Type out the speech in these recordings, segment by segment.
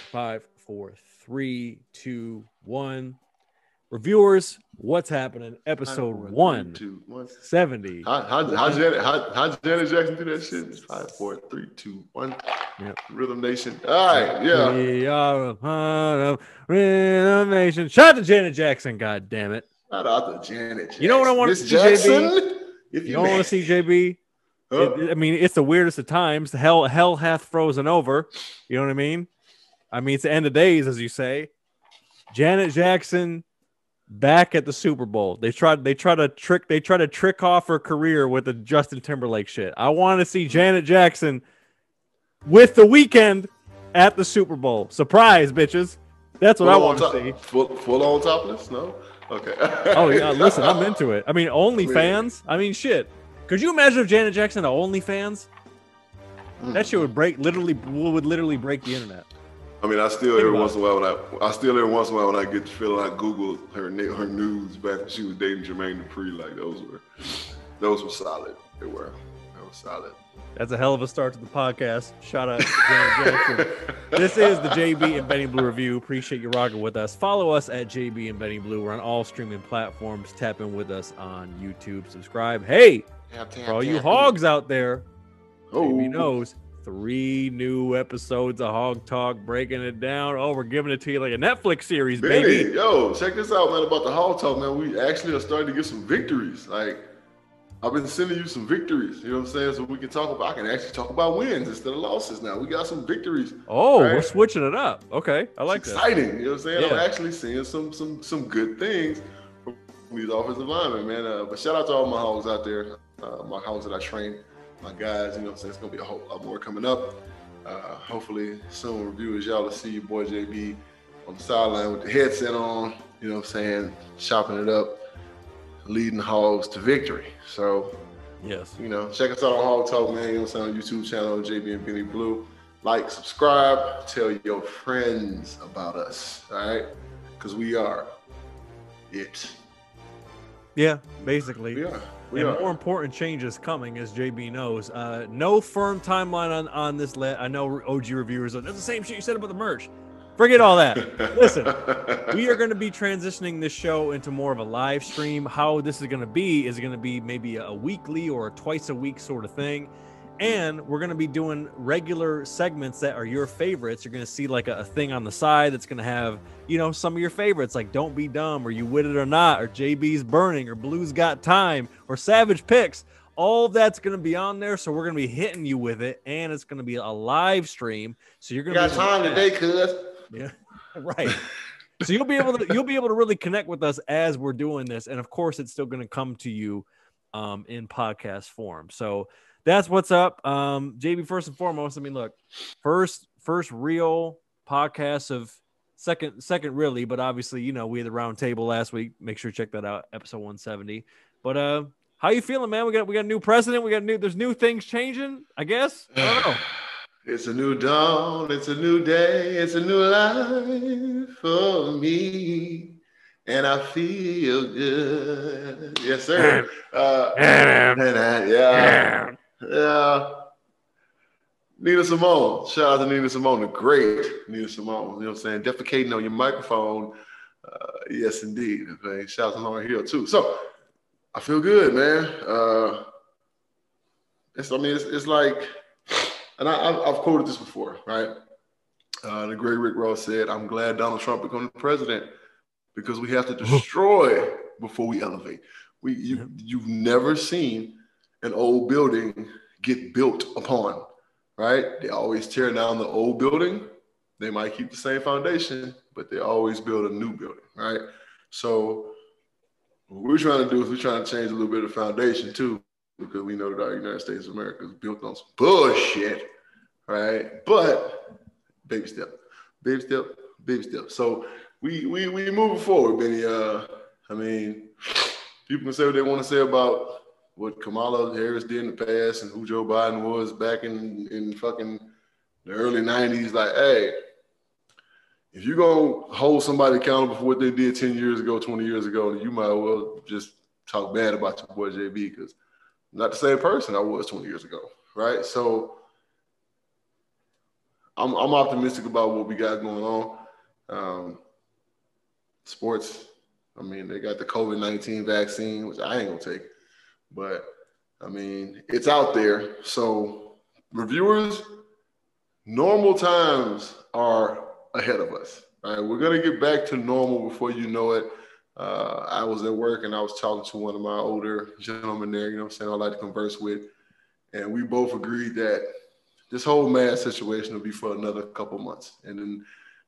5, 4, 3, 2, 1. Reviewers, what's happening? Episode 170. How Janet Jackson do that shit? 5, 4, 3, 2, 1. Yep. Rhythm Nation. All right, yeah. We are a part of Rhythm Nation. Shout out to Janet Jackson, god damn it. Shout out to Janet Jackson. You know what I want to see, JB? You don't want to see JB? I mean, it's the weirdest of times. Hell hath frozen over. You know what I mean? I mean, it's the end of days, as you say. Janet Jackson back at the Super Bowl. They try to trick off her career with the Justin Timberlake shit. I want to see Janet Jackson with The Weeknd at the Super Bowl. Surprise, bitches. That's what I want to see. Full on topless? No? Okay. Oh yeah, listen, I'm into it. I mean, OnlyFans. I mean, shit. Could you imagine if Janet Jackson had OnlyFans? That shit would literally break the internet. I mean, I still every once in a while when I get the feeling I Google her nudes back when she was dating Jermaine Dupri, like those were solid. They were solid. That's a hell of a start to the podcast. Shout out to Janet Jackson. This is the JB and Benny Blue review. Appreciate you rocking with us. Follow us at JB and Benny Blue. We're on all streaming platforms. Tap in with us on YouTube. Subscribe. Hey, for all you hogs out there, JB knows. 3 new episodes of Hog Talk, breaking it down. Oh, we're giving it to you like a Netflix series, baby. Yo, check this out, man, about the Hog Talk, man. We actually are starting to get some victories. Like, I've been sending you some victories, you know what I'm saying? So we can talk about, I can actually talk about wins instead of losses now. We got some victories. Oh, right? We're switching it up. Okay, I like that. Exciting, you know what I'm saying? Yeah. I'm actually seeing some good things from these offensive linemen, man. But shout out to all my hogs out there, my hogs that I train. My guys, you know what I'm saying? It's going to be a whole lot more coming up. Hopefully, soon reviewers, y'all will see your boy JB on the sideline with the headset on, you know what I'm saying? Chopping it up, leading the Hogs to victory. So, yes, you know, check us out on Hog Talk, man. You know what I'm saying? On YouTube channel, JB and Benny Blue. Like, subscribe, tell your friends about us, all right? Because we are it. Yeah, basically. We are. More important changes coming, as JB knows. No firm timeline on this. I know OG reviewers are, that's the same shit you said about the merch. Forget all that. Listen, we are going to be transitioning this show into more of a live stream. How this is going to be maybe a weekly or a twice a week sort of thing. And we're going to be doing regular segments that are your favorites. You're going to see like a thing on the side that's going to have, you know, some of your favorites, like Don't Be Dumb, or You With It or Not, or JB's Burning, or Blues Got Time, or Savage Picks. All of that's going to be on there. So we're going to be hitting you with it. And it's going to be a live stream. So you're going to got time today, cuz. Yeah, right. So you'll be able to really connect with us as we're doing this. And of course, it's still going to come to you in podcast form. So that's what's up. JB, first and foremost, I mean, look, first real podcast of second really, but obviously, you know, we had the round table last week. Make sure to check that out, episode 170. But how you feeling, man? We got a new president. There's new things changing, I guess. I don't know. It's a new dawn. It's a new day. It's a new life for me. And I feel good. Yes, sir. Yeah. Nina Simone. Shout out to Nina Simone, the great Nina Simone. You know what I'm saying? Defecating on your microphone. Yes, indeed. Okay. Shout out to Lauren Hill, too. So, I feel good, man. It's like, and I've quoted this before, right? The great Rick Ross said, I'm glad Donald Trump became the president because we have to destroy before we elevate. You've never seen an old building get built upon, right? They always tear down the old building. They might keep the same foundation, but they always build a new building, right? So what we're trying to do is we're trying to change a little bit of foundation too, because we know that our United States of America is built on some bullshit, right? But baby step. So we moving forward, Benny. I mean, people can say what they want to say about what Kamala Harris did in the past and who Joe Biden was back in fucking the early 90s. Like, hey, if you're going to hold somebody accountable for what they did 10 years ago, 20 years ago, then you might as well just talk bad about your boy JB, because I'm not the same person I was 20 years ago, right? So I'm optimistic about what we got going on. Sports, I mean, they got the COVID-19 vaccine, which I ain't gonna take, but I mean, it's out there. So reviewers, normal times are ahead of us. Right? We're gonna get back to normal before you know it. I was at work and I was talking to one of my older gentlemen there, you know what I'm saying, I like to converse with. And we both agreed that this whole mask situation will be for another couple months. And then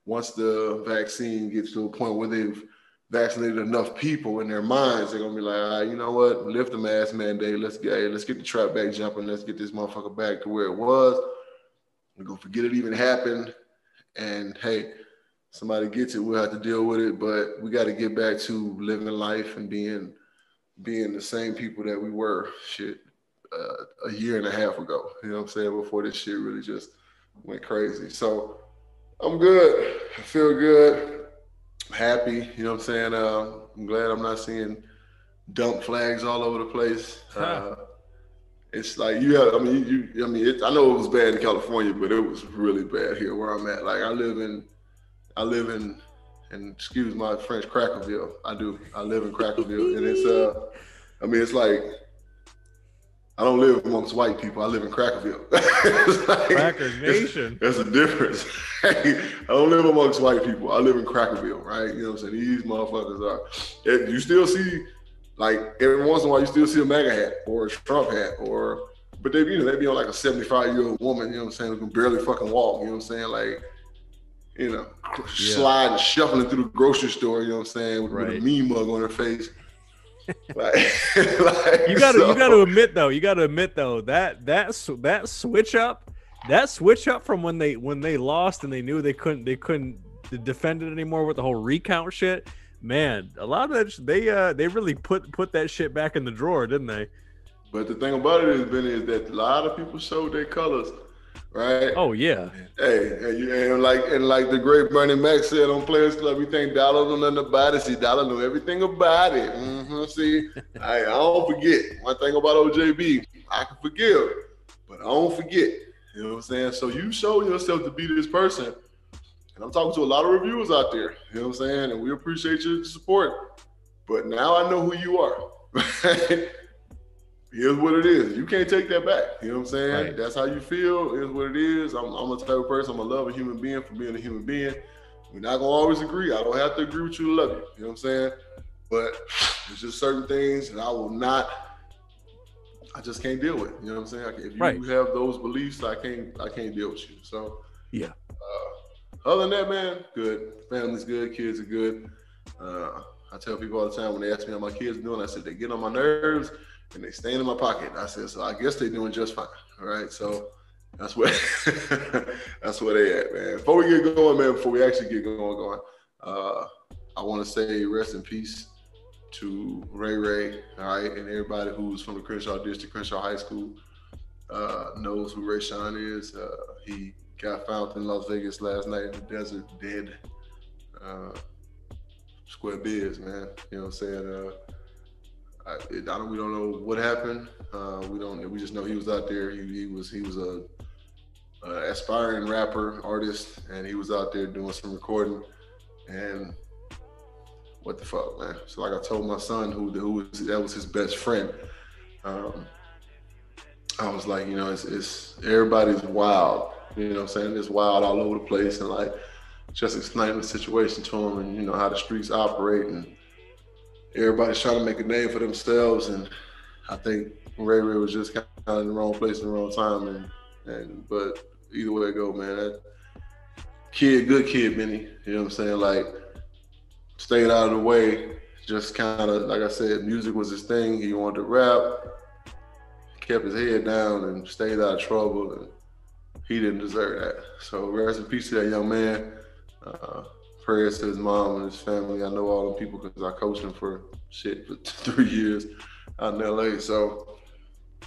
once the vaccine gets to a point where they've vaccinated enough people in their minds, they're going to be like, all right, you know what, lift the mask mandate. Let's get the trap back jumping. Let's get this motherfucker back to where it was. We're going to forget it even happened. And, hey, somebody gets it, we'll have to deal with it. But we got to get back to living life and being the same people that we were, a year and a half ago, you know what I'm saying, before this shit really just went crazy. So I'm good. I feel good. I'm happy, you know what I'm saying? I'm glad I'm not seeing dump flags all over the place. It's like I know it was bad in California, but it was really bad here where I'm at. Like I live in, and excuse my French, Crackerville. I live in Crackerville, and it's like, I don't live amongst white people. I live in Crackerville. Cracker Nation. There's a difference. I don't live amongst white people. I live in Crackerville, right? You know what I'm saying? These motherfuckers are. You still see, like, every once in a while, you still see a MAGA hat or a Trump hat, but they be on like a 75-year-old woman, you know what I'm saying, who can barely fucking walk, you know what I'm saying? Like, sliding, shuffling through the grocery store, you know what I'm saying, with a mean mug on her face. You got to admit though that switch up from when they lost and they knew they couldn't defend it anymore with the whole recount shit. Man, a lot of that they really put that shit back in the drawer, didn't they? But the thing about it is that a lot of people showed their colors, right? Oh yeah. Hey, and like the great Bernie Mac said on Players Club, you think Dollar know nothing about it? See, Dollar know everything about it. See, I don't forget. One thing about OJB, I can forgive, but I don't forget. You know what I'm saying? So you show yourself to be this person, and I'm talking to a lot of reviewers out there. You know what I'm saying? And we appreciate your support. But now I know who you are. Here's what it is. You can't take that back. You know what I'm saying? Right. That's how you feel. Here's what it is. I'm a type of person. I'm going to love a human being for being a human being. We're not going to always agree. I don't have to agree with you to love you. You know what I'm saying? But there's just certain things that I just can't deal with. You know what I'm saying? If you have those beliefs, I can't deal with you. So, yeah. Other than that, man, good. Family's good. Kids are good. I tell people all the time when they ask me how my kids are doing, I said, they get on my nerves and they stay in my pocket. I said, so I guess they're doing just fine. All right. So that's where they at, man. Before we get going, man, before we actually get going, I want to say rest in peace to Ray, all right, and everybody who's from the Crenshaw District, Crenshaw High School, knows who Ray Sean is. He got found in Las Vegas last night in the desert, dead. Square biz, man. You know what I'm saying? We don't know what happened. We just know he was out there. He was a aspiring rapper, artist, and he was out there doing some recording. And what the fuck, man? So like I told my son, that was his best friend. I was like, it's everybody's wild. You know what I'm saying? It's wild all over the place, and like just explaining the situation to him, and how the streets operate, and everybody's trying to make a name for themselves. And I think Ray was just kind of in the wrong place at the wrong time. But either way it go, man, that good kid, Benny. You know what I'm saying? Like, stayed out of the way, just kind of, like I said, music was his thing. He wanted to rap, kept his head down and stayed out of trouble, and he didn't deserve that. So rest in peace to that young man. Prayers to his mom and his family. I know all the people because I coached him for 3 years out in LA. So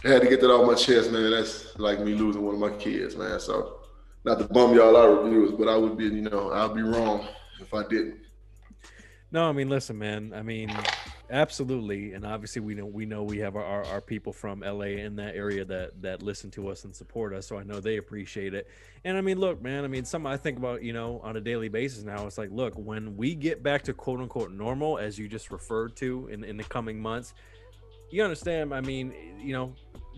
I had to get that off my chest, man. That's like me losing one of my kids, man. So not to bum y'all out reviewers, but I would be, I'd be wrong if I didn't. No, I mean, listen, man. I mean, Absolutely. And obviously we know we have our people from LA in that area that listen to us and support us. So I know they appreciate it. And I mean, look, man, I mean, something I think about, on a daily basis now, it's like, look, when we get back to quote unquote normal, as you just referred to in the coming months, you understand, I mean,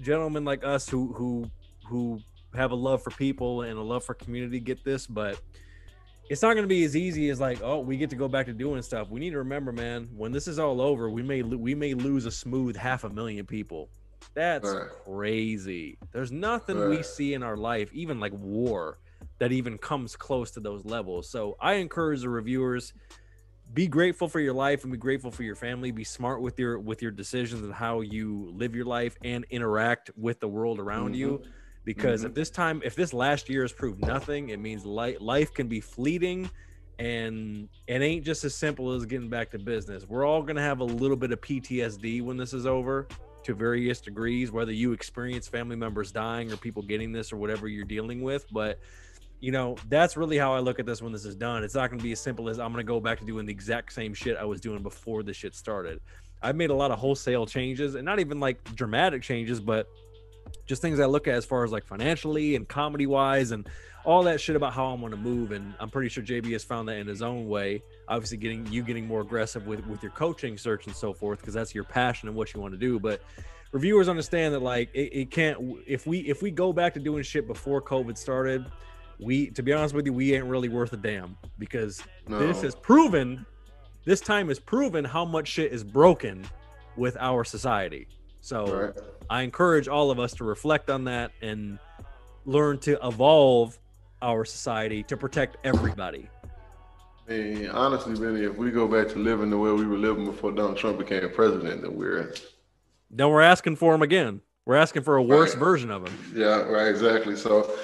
gentlemen like us who have a love for people and a love for community get this, but it's not going to be as easy as like, oh, we get to go back to doing stuff. We need to remember, man, when this is all over, we may lose a smooth 500,000 people. That's crazy. There's nothing we see in our life, even like war, that even comes close to those levels. So I encourage the reviewers, be grateful for your life and be grateful for your family. Be smart with your decisions and how you live your life and interact with the world around you. Because if this last year has proved nothing, it means life can be fleeting, and it ain't just as simple as getting back to business. We're all going to have a little bit of PTSD when this is over to various degrees, whether you experience family members dying or people getting this or whatever you're dealing with. But, that's really how I look at this when this is done. It's not going to be as simple as I'm going to go back to doing the exact same shit I was doing before this shit started. I've made a lot of wholesale changes, and not even like dramatic changes, but just things I look at as far as like financially and comedy wise and all that shit about how I'm going to move. And I'm pretty sure JB has found that in his own way, obviously getting more aggressive with your coaching search and so forth, because that's your passion and what you want to do. But reviewers understand that like it can't, if we go back to doing shit before COVID started, to be honest with you, we ain't really worth a damn, because this time has proven how much shit is broken with our society. So I encourage all of us to reflect on that and learn to evolve our society to protect everybody. Hey, honestly, Benny, if we go back to living the way we were living before Donald Trump became president, then we're asking for him again. We're asking for a worse version of him. Yeah, right, exactly. So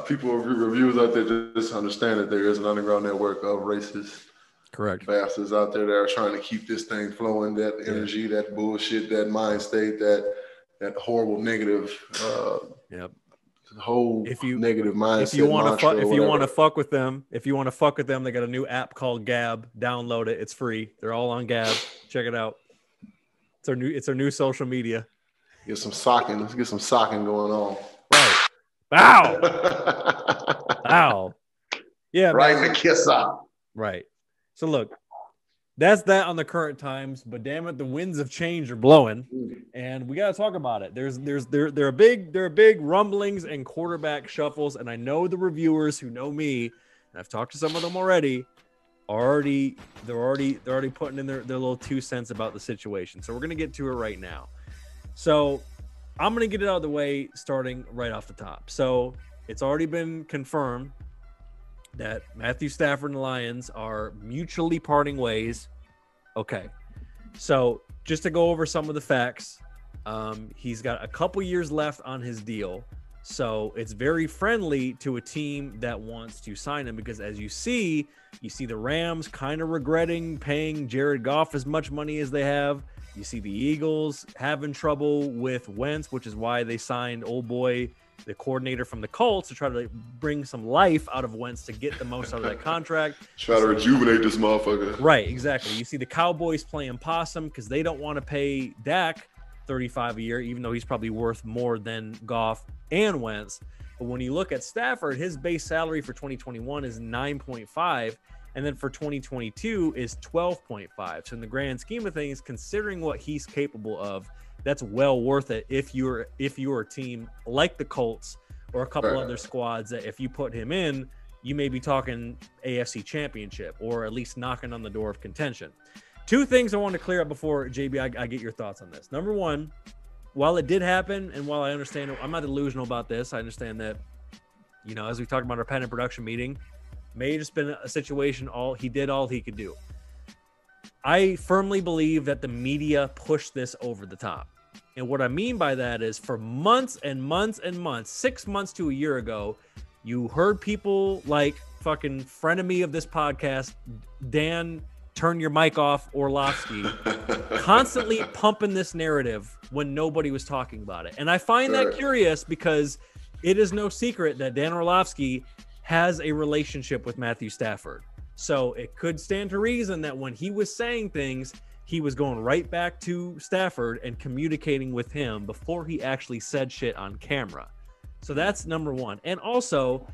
people, reviewers out there, just understand that there is an underground network of racist bastards out there that are trying to keep this thing flowing, that energy, that bullshit, that mind state, that horrible negative whole negative mindset. If you want to fuck with them, they got a new app called Gab. Download it. It's free. They're all on Gab. Check it out. It's our new social media. Get some socking. Let's get some socking going on. Right. Bow. Bow. Yeah. Right in the kiss up. Right. So look, that's that on the current times, but damn it, the winds of change are blowing, and we got to talk about it. There are big rumblings and quarterback shuffles, and I know the reviewers who know me, and I've talked to some of them already. They're already putting in their little 2 cents about the situation. So we're gonna get to it right now. So I'm gonna get it out of the way, starting right off the top. So it's already been confirmed that Matthew Stafford and the Lions are mutually parting ways. Okay. So just to go over some of the facts, he's got a couple years left on his deal. So it's very friendly to a team that wants to sign him, because as you see the Rams kind of regretting paying Jared Goff as much money as they have. You see the Eagles having trouble with Wentz, which is why they signed old boy, the coordinator from the Colts, to try to bring some life out of Wentz to get the most out of that contract. Try to rejuvenate this motherfucker. Right, exactly. You see the Cowboys playing possum because they don't want to pay Dak $35 a year, even though he's probably worth more than Goff and Wentz. But when you look at Stafford, his base salary for 2021 is 9.5, and then for 2022 is 12.5. So in the grand scheme of things, considering what he's capable of, that's well worth it if you're a team like the Colts or a couple other squads that if you put him in, you may be talking AFC Championship or at least knocking on the door of contention. 2 things I want to clear up before, JB, I get your thoughts on this. Number one, while it did happen, and while I understand, I'm not delusional about this, I understand that, as we talked about our pen and production meeting, may have just been a situation he did all he could do. I firmly believe that the media pushed this over the top. And what I mean by that is for months and months and months, 6 months to a year ago, you heard people like fucking frenemy of this podcast, Dan, turn your mic off, Orlovsky, constantly pumping this narrative when nobody was talking about it. And I find that curious because it is no secret that Dan Orlovsky has a relationship with Matthew Stafford. So it could stand to reason that when he was saying things, he was going right back to Stafford and communicating with him before he actually said shit on camera. So that's number one. And also,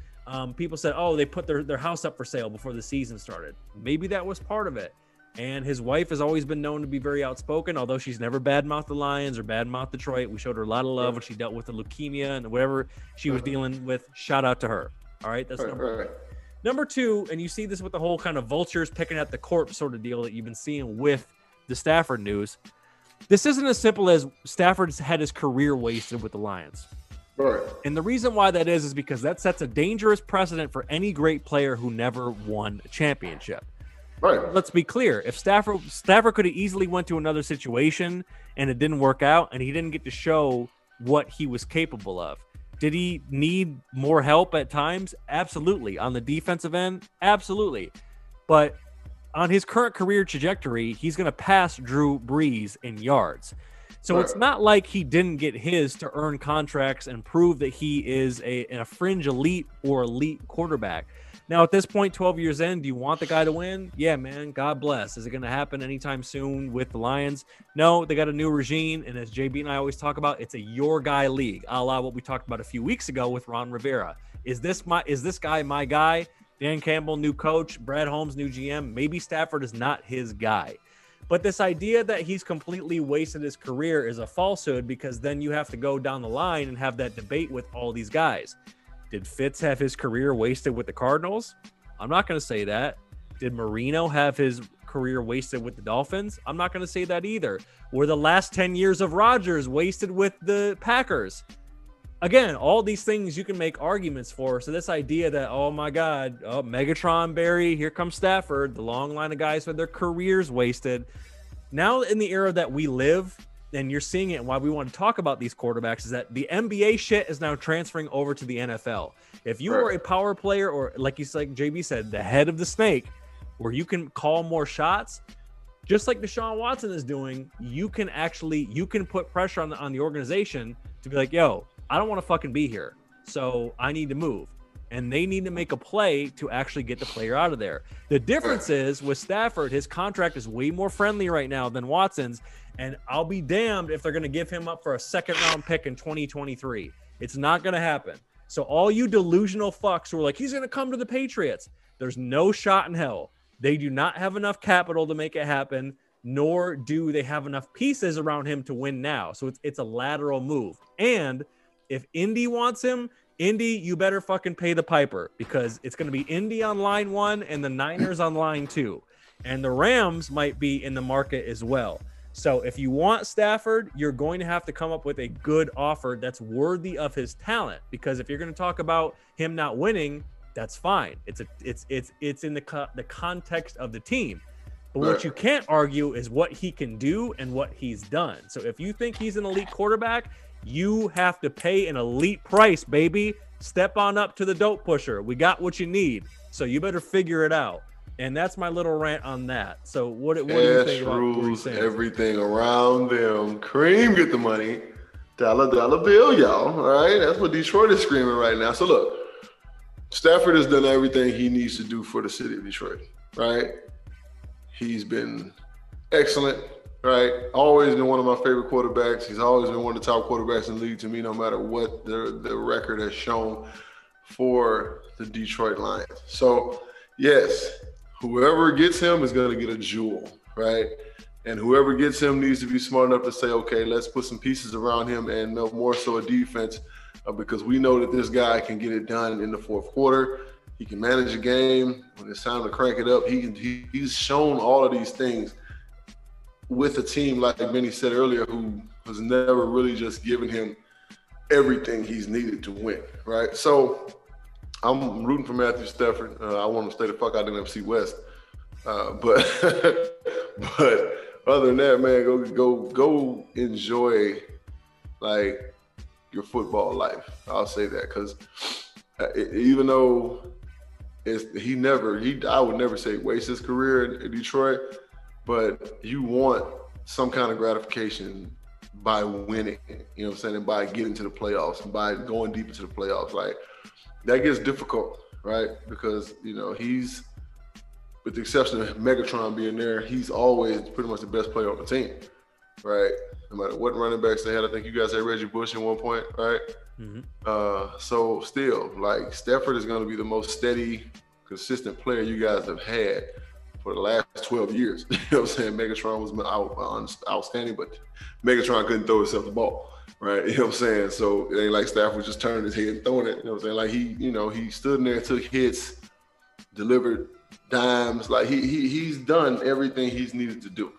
people said, oh, they put their house up for sale before the season started. Maybe that was part of it. And his wife has always been known to be very outspoken, although she's never badmouthed the Lions or badmouthed Detroit. We showed her a lot of love when she dealt with the leukemia and whatever she was dealing with. Shout out to her. All right, that's number one. Number two, and you see this with the whole kind of vultures picking at the corpse sort of deal that you've been seeing with the Stafford news. This isn't as simple as Stafford's had his career wasted with the Lions. Right. And the reason why that is because that sets a dangerous precedent for any great player who never won a championship. Right. Let's be clear. If Stafford could have easily went to another situation and it didn't work out and he didn't get to show what he was capable of. Did he need more help at times? Absolutely. On the defensive end? Absolutely. But on his current career trajectory, he's going to pass Drew Brees in yards. So it's not like he didn't get his to earn contracts and prove that he is a fringe elite or elite quarterback. Now, at this point, 12 years in, do you want the guy to win? Yeah, man, God bless. Is it going to happen anytime soon with the Lions? No, they got a new regime, and as JB and I always talk about, it's a your guy league, a la what we talked about a few weeks ago with Ron Rivera. Is this guy my guy? Dan Campbell, new coach. Brad Holmes, new GM. Maybe Stafford is not his guy. But this idea that he's completely wasted his career is a falsehood because then you have to go down the line and have that debate with all these guys. Did Fitz have his career wasted with the Cardinals? I'm not going to say that. Did Marino have his career wasted with the Dolphins? I'm not going to say that either. Were the last 10 years of Rodgers wasted with the Packers? Again, all these things you can make arguments for. So this idea that, oh my God, Megatron, Barry, here comes Stafford, the long line of guys with their careers wasted. Now in the era that we live, and you're seeing it, and why we want to talk about these quarterbacks is that the NBA shit is now transferring over to the NFL. If you are a power player, or like JB said, the head of the snake, where you can call more shots, just like Deshaun Watson is doing, you can put pressure on the organization to be like, yo, I don't want to fucking be here, so I need to move. And they need to make a play to actually get the player out of there. The difference is with Stafford, his contract is way more friendly right now than Watson's, and I'll be damned if they're going to give him up for a second-round pick in 2023. It's not going to happen. So all you delusional fucks who are like, he's going to come to the Patriots, there's no shot in hell. They do not have enough capital to make it happen, nor do they have enough pieces around him to win now. So it's a lateral move. And if Indy wants him, Indy, you better fucking pay the piper because it's going to be Indy on line 1 and the Niners on line 2. And the Rams might be in the market as well. So if you want Stafford, you're going to have to come up with a good offer that's worthy of his talent. Because if you're going to talk about him not winning, that's fine. It's in the context of the team. But what you can't argue is what he can do and what he's done. So if you think he's an elite quarterback, you have to pay an elite price, baby. Step on up to the dope pusher. We got what you need. So you better figure it out. And that's my little rant on that. So what do you think about rules, everything around them. Cream get the money. Dollar bill, y'all. All right. That's what Detroit is screaming right now. So look, Stafford has done everything he needs to do for the city of Detroit, right? He's been excellent. Right, always been one of my favorite quarterbacks. He's always been one of the top quarterbacks in the league to me, no matter what the record has shown for the Detroit Lions. So, yes, whoever gets him is going to get a jewel, right? And whoever gets him needs to be smart enough to say, okay, let's put some pieces around him and more so a defense because we know that this guy can get it done in the fourth quarter. He can manage a game. When it's time to crank it up, he's shown all of these things with a team, like Benny said earlier, who has never really just given him everything he's needed to win, right? So I'm rooting for Matthew Stafford. I want him to stay the fuck out of the NFC West. But other than that, man, go enjoy like your football life. I'll say that because even though I would never say waste his career in Detroit. But you want some kind of gratification by winning, you know what I'm saying, and by getting to the playoffs, and by going deep into the playoffs. Like, that gets difficult, right? Because, you know, he's with the exception of Megatron being there, he's always pretty much the best player on the team, right? No matter what running backs they had. I think you guys had Reggie Bush at one point, right? Mm-hmm. So still, like, Stafford is going to be the most steady, consistent player you guys have had for the last 12 years. You know what I'm saying? Megatron was outstanding, but Megatron couldn't throw himself the ball, right? You know what I'm saying? So it ain't like Stafford just turning his head and throwing it. You know what I'm saying? Like, he stood in there, took hits, delivered dimes. Like, he's done everything he's needed to do,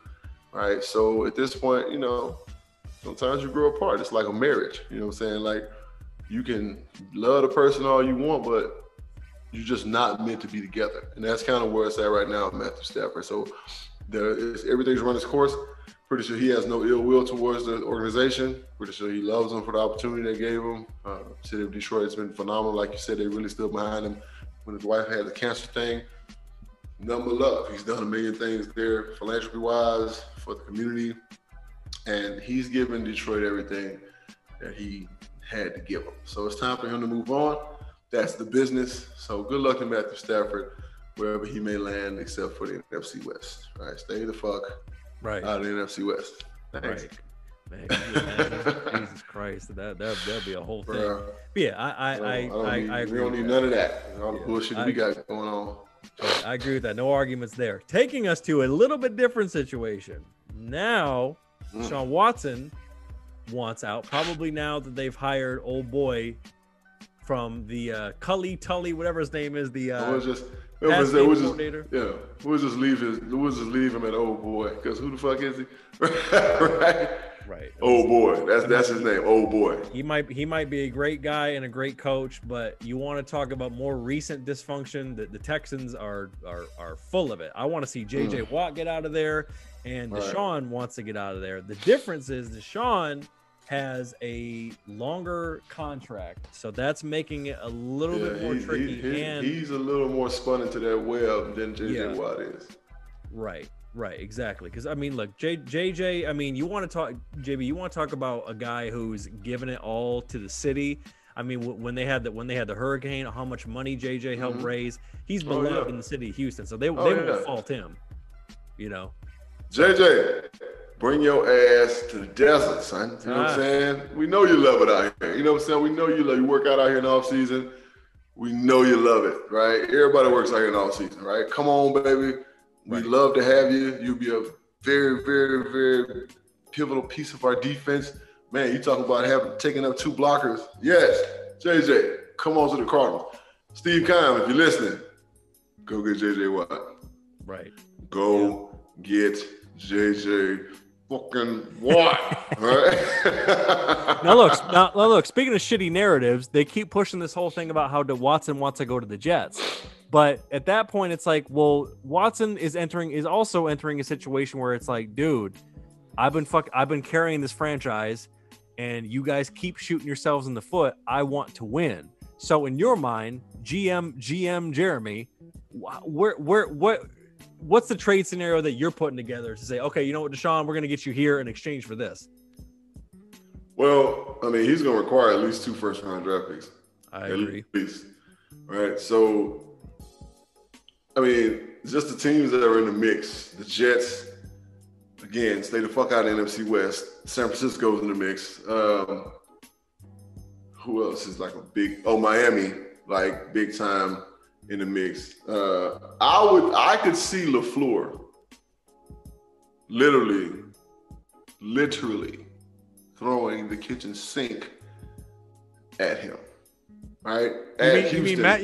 right? So at this point, sometimes you grow apart. It's like a marriage. You know what I'm saying? Like, you can love the person all you want, but you're just not meant to be together. And that's kind of where it's at right now, Matthew Stafford. So everything's run its course. Pretty sure he has no ill will towards the organization. Pretty sure he loves them for the opportunity they gave him. City of Detroit has been phenomenal. Like you said, they really stood behind him when his wife had the cancer thing. Nothing but love. He's done a million things there philanthropy-wise for the community. And he's given Detroit everything that he had to give them. So it's time for him to move on. That's the business. So good luck to Matthew Stafford, wherever he may land, except for the NFC West. All right, stay the fuck out of the NFC West. Thanks. Right. Man, Jesus Christ, that'd be a whole thing. But yeah, I agree. We don't need none of that. All the bullshit we got going on. I agree with that. No arguments there. Taking us to a little bit different situation. Now, Deshaun Watson wants out. Probably now that they've hired old boy from the Tully, whatever his name is. We'll just leave him at old boy, because who the fuck is he? Right. Old boy. That's his name. Old boy. He might be a great guy and a great coach, but you want to talk about more recent dysfunction. The Texans are full of it. I want to see JJ Watt get out of there, and Deshaun wants to get out of there. The difference is Deshaun has a longer contract, so that's making it a little bit more tricky. And he's a little more spun into that web than JJ Watt is. Right, exactly. Because I mean, look, JJ. I mean, you want to talk, JB? You want to talk about a guy who's given it all to the city? I mean, when they had the hurricane, how much money JJ helped raise? He's beloved in the city of Houston, so they won't fault him. JJ. Bring your ass to the desert, son. You know what I'm saying? We know you love it out here. You know what I'm saying? We know you work out here in the off season. We know you love it, right? Everybody works out here in the off season, right? Come on, baby. We love to have you. You'll be a very, very, very pivotal piece of our defense. Man, you talking about taking up 2 blockers. Yes, JJ, come on to the Cardinals. Steve Keim, if you're listening, go get JJ Watt. Right. Go get JJ fucking Watt. All right. Now look. Speaking of shitty narratives, they keep pushing this whole thing about how Watson wants to go to the Jets, but at that point, it's like, well, Watson is also entering a situation where it's like, dude, I've been carrying this franchise, and you guys keep shooting yourselves in the foot. I want to win. So in your mind, GM Jeremy, what's the trade scenario that you're putting together to say, okay, you know what, Deshaun, we're going to get you here in exchange for this? Well, I mean, he's going to require at least 2 first-round draft picks. I agree. At least. Right? So, I mean, just the teams that are in the mix. The Jets, again, stay the fuck out of the NFC West. San Francisco's in the mix. Who else is like a big – Miami, like big time in the mix. I could see LaFleur literally throwing the kitchen sink at him. Right? You mean Matt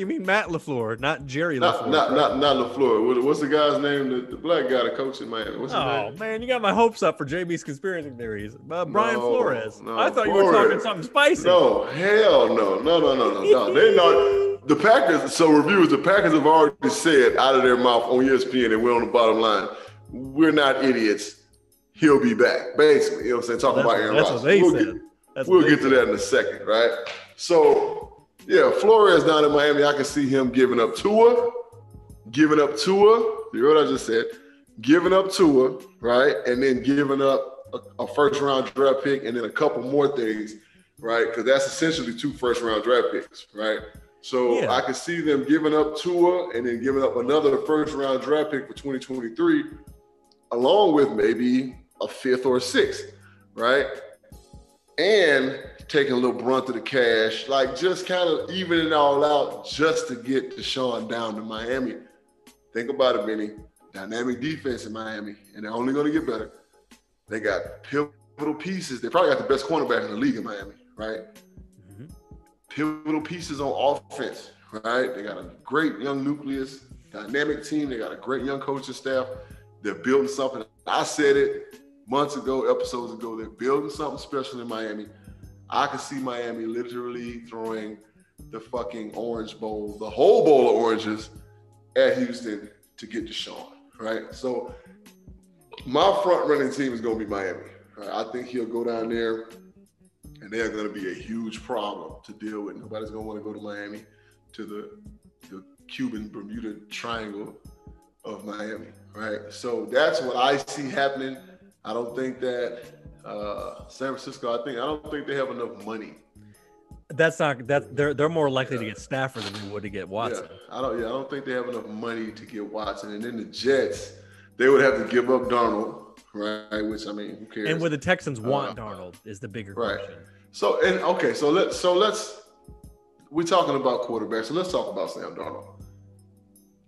LaFleur, not Jerry LaFleur. Not LaFleur. What's the guy's name? The black guy that coached in Miami. What's his name? Oh man, you got my hopes up for JB's conspiracy theories. Brian Flores. I thought you were talking something spicy. No, hell no. They're not. The Packers. So reviewers, the Packers have already said out of their mouth on ESPN, and we're on the bottom line. We're not idiots. He'll be back. Basically, you know what I'm saying? Talking about Aaron Rodgers. We'll get to that in a second, right? So. Yeah, Flores down in Miami, I can see him giving up Tua. You hear what I just said? Giving up Tua, right? And then giving up a first-round draft pick and then a couple more things, right? Because that's essentially 2 first-round draft picks, right? So I could see them giving up Tua and then giving up another first-round draft pick for 2023, along with maybe a 5th or a 6th, right? And taking a little brunt of the cash, like just kind of evening it all out just to get Deshaun down to Miami. Think about it, Benny. Dynamic defense in Miami, and they're only going to get better. They got pivotal pieces. They probably got the best cornerback in the league in Miami, right? Mm-hmm. Pivotal pieces on offense, right? They got a great young nucleus, dynamic team. They got a great young coaching staff. They're building something. I said it months ago, episodes ago. They're building something special in Miami. I can see Miami literally throwing the fucking Orange Bowl, the whole bowl of oranges at Houston to get Deshaun, right? So my front running team is going to be Miami. Right? I think he'll go down there, and they're going to be a huge problem to deal with. Nobody's going to want to go to Miami, to the Cuban Bermuda Triangle of Miami, right? So that's what I see happening. I don't think that San Francisco, I don't think they have enough money. They're more likely to get Stafford than they would to get Watson. I don't think they have enough money to get Watson. And then the Jets, they would have to give up Darnold, right? Which, I mean, who cares? And where the Texans want Darnold is the bigger question. So let's we're talking about quarterbacks, so let's talk about Sam Darnold.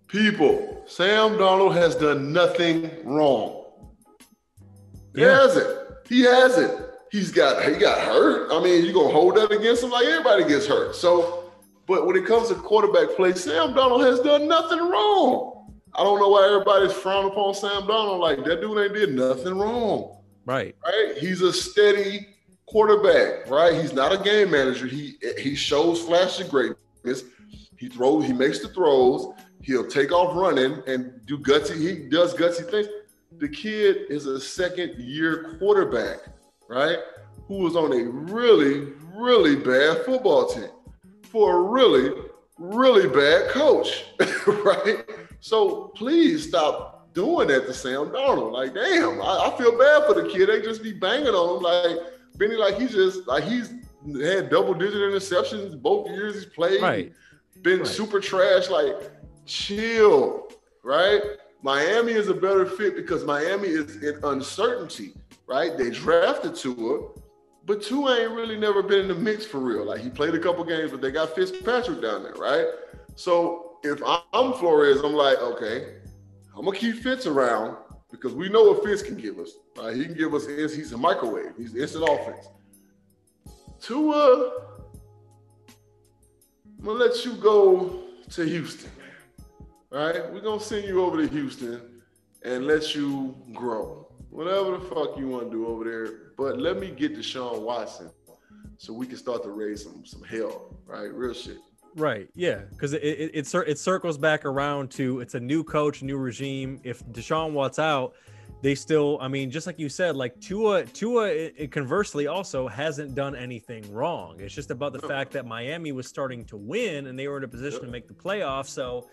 People, Sam Darnold has done nothing wrong. He hasn't. He got hurt. I mean, you're going to hold that against him like everybody gets hurt. So, but when it comes to quarterback play, Sam Darnold has done nothing wrong. I don't know why everybody's frowning upon Sam Darnold. Like, that dude ain't did nothing wrong. Right. He's a steady quarterback, right? He's not a game manager. He shows flashes of greatness. He makes the throws. He'll take off running and he does gutsy things. The kid is a second-year quarterback, right? Who was on a really, really bad football team for a really, really bad coach, right? So please stop doing that to Sam Darnold. Like, damn, I feel bad for the kid. They just be banging on him like Benny, he's had double-digit interceptions both years he's played. Right. Been super trash. Like, chill, right? Miami is a better fit because Miami is in uncertainty, right? They drafted Tua, but Tua ain't really never been in the mix for real. Like, he played a couple games, but they got Fitzpatrick down there, right? So if I'm Flores, I'm like, okay, I'm going to keep Fitz around because we know what Fitz can give us, right? He can give us, he's a microwave. He's instant offense. Tua, I'm going to let you go to Houston. Right? We're going to send you over to Houston and let you grow. Whatever the fuck you want to do over there. But let me get Deshaun Watson so we can start to raise some hell, right? Real shit. Right, yeah, because it circles back around to it's a new coach, new regime. If Deshaun Watts out, they still, I mean, just like you said, like Tua conversely also hasn't done anything wrong. It's just about the fact that Miami was starting to win and they were in a position to make the playoffs. So,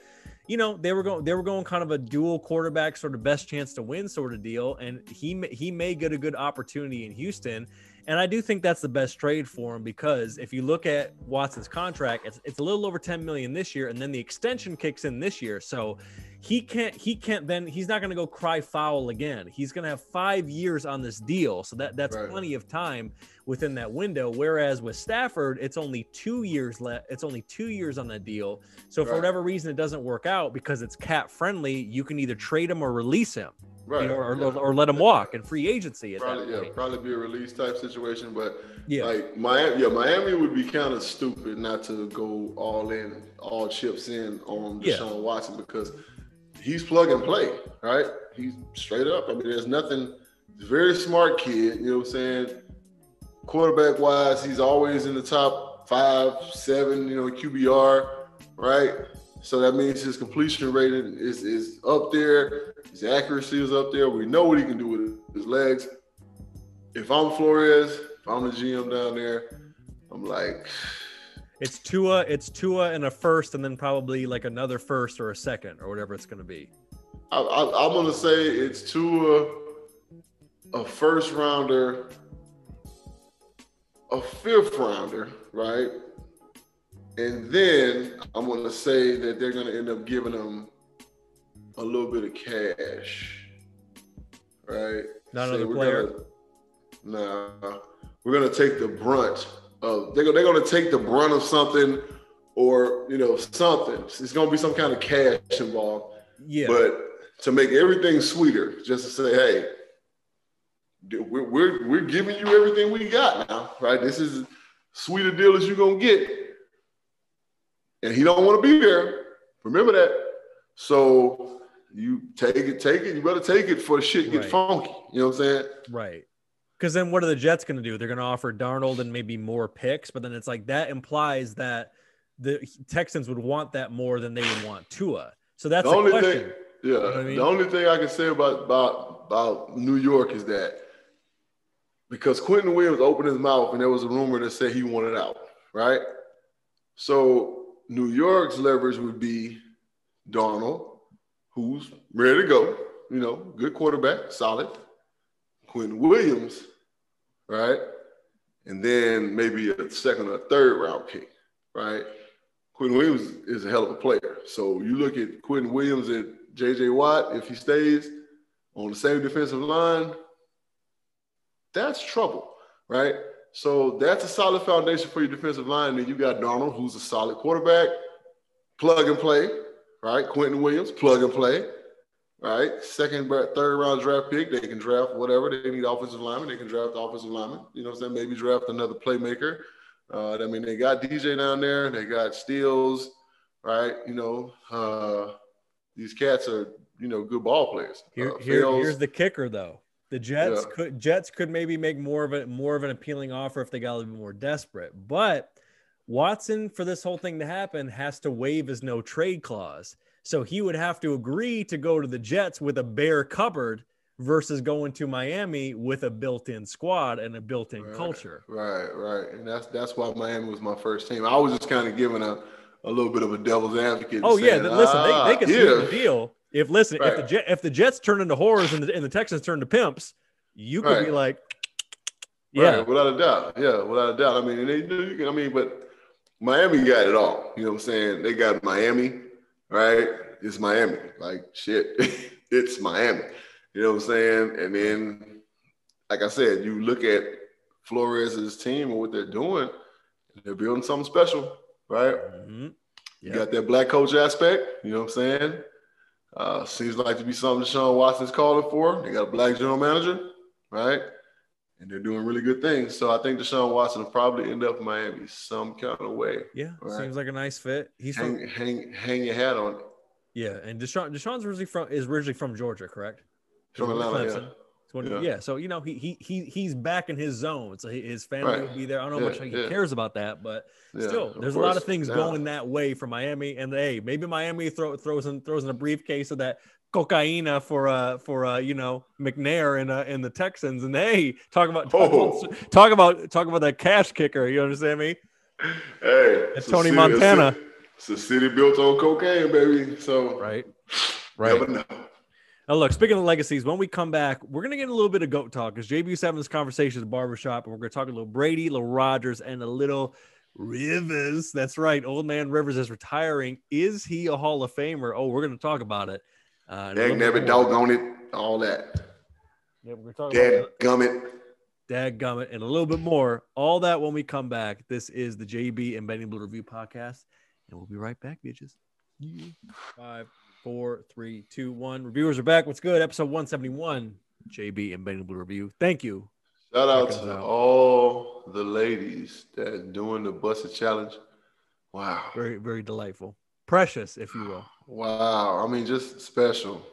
you know, they were going kind of a dual quarterback sort of best chance to win sort of deal. And he may get a good opportunity in Houston. And I do think that's the best trade for him because if you look at Watson's contract, it's a little over $10 million this year, and then the extension kicks in this year. So he's not going to go cry foul again. He's going to have 5 years on this deal. So that's right. Plenty of time within that window. Whereas with Stafford, it's only 2 years left. It's only 2 years on that deal. So for whatever reason it doesn't work out because it's cap friendly, you can either trade him or release him. Right. You know, or let him walk in free agency. Probably be a release type situation, but like Miami would be kind of stupid not to go all chips in on Deshaun Watson because he's plug and play, right? He's straight up. I mean, there's nothing. He's a very smart kid. You know what I'm saying? Quarterback wise, he's always in the top 5, 7. You know, QBR, right? So that means his completion rating is up there. His accuracy is up there. We know what he can do with his legs. If I'm Flores, if I'm the GM down there, I'm like, it's Tua and a first, and then probably like another first or a second or whatever it's going to be. I'm going to say it's Tua, a first rounder, a fifth rounder, right? And then I'm going to say that they're going to end up giving him a little bit of cash, right? Not another player. We're going to take the brunt of. They're going to take the brunt of something, or something. It's going to be some kind of cash involved. Yeah. But to make everything sweeter, just to say, hey, we're giving you everything we got now, right? This is as sweet a deal as you're going to get. And he don't want to be there. Remember that. So you take it. You better take it before shit get funky. You know what I'm saying? Right. Because then what are the Jets going to do? They're going to offer Darnold and maybe more picks, but then it's like that implies that the Texans would want that more than they would want Tua. So that's the question. You know what I mean? The only thing I can say about New York is that because Quentin Williams opened his mouth and there was a rumor that said he wanted out, right? So New York's leverage would be Darnold, who's ready to go, good quarterback, solid. Quentin Williams, right? And then maybe a second or third round pick, right? Quentin Williams is a hell of a player. So you look at Quentin Williams and J.J. Watt, if he stays on the same defensive line, that's trouble, right? So that's a solid foundation for your defensive line. Then you got Darnold, who's a solid quarterback, plug and play, right? Quentin Williams, plug and play, right? Second, third round draft pick. They can draft whatever. They need offensive linemen. They can draft offensive linemen. You know what I'm saying? Maybe draft another playmaker. They got DJ down there. They got Steels, right? These cats are, good ball players. Here's the kicker, though. The Jets could maybe make more of an appealing offer if they got a little bit more desperate. But Watson, for this whole thing to happen, has to waive his no trade clause. So he would have to agree to go to the Jets with a bare cupboard versus going to Miami with a built-in squad and a built-in culture. Right. And that's why Miami was my first team. I was just kind of giving a little bit of a devil's advocate. Oh, saying, listen, they can sweeten the deal. If the Jets turn into whores and the Texans turn to pimps, you could be like, yeah. Right, without a doubt. Yeah, without a doubt. But Miami got it all. You know what I'm saying? They got Miami, right? It's Miami. Like, shit, it's Miami. You know what I'm saying? And then, like I said, you look at Flores' team and what they're doing, they're building something special, right? Mm-hmm. Yep. You got that black coach aspect, you know what I'm saying? Seems like to be something Deshaun Watson's calling for. They got a black general manager, right? And they're doing really good things. So I think Deshaun Watson will probably end up in Miami some kind of way. Yeah, right? Seems like a nice fit. He's hang your hat on it. Yeah, and Deshaun's originally from Georgia, correct? From Atlanta, yeah. So he's back in his zone. So his family will be there. I don't know how much he cares about that, but still, there's a lot of things going that way for Miami. And maybe Miami throws in a briefcase of that cocaina for McNair in the Texans. And talk about that cash kicker. You understand me? Hey, it's Tony Montana. It's a city built on cocaine, baby. So right. Never know. Now, look, speaking of legacies, when we come back, we're going to get a little bit of GOAT talk because JB's having this conversation at the barbershop, and we're going to talk a little Brady, a little Rodgers, and a little Rivers. That's right. Old man Rivers is retiring. Is he a Hall of Famer? Oh, we're going to talk about it. Doggone it. All that. Yeah, we're going to talk about it. Dadgummit, and a little bit more. All that when we come back. This is the JB and Benny Blue Review podcast, and we'll be right back, bitches. 5, 4, 3, 2, 1. Reviewers are back. What's good? Episode 171. JB and Benny Blue Review. Thank you. Shout out to all the ladies that are doing the Busted Challenge. Wow. Very, very delightful. Precious, if you will. Wow. I mean, just special.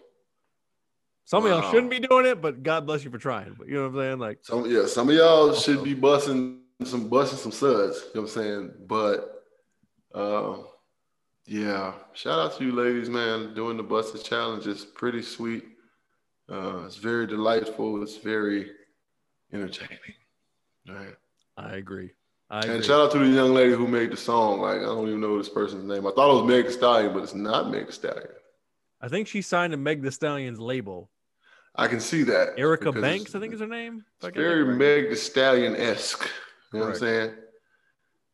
Some of y'all shouldn't be doing it, but God bless you for trying. But you know what I'm saying? Some of y'all should be busting some suds. You know what I'm saying? But yeah, shout out to you ladies, man. Doing the Busted Challenge is pretty sweet. It's very delightful. It's very entertaining. All right. I agree. And shout out to the young lady who made the song. Like, I don't even know this person's name. I thought it was Meg Thee Stallion, but it's not Meg Thee Stallion. I think she signed to Meg Thee Stallion's label. I can see that. Erica Banks, I think is her name. It's very Meg Thee Stallion-esque. You know what I'm saying?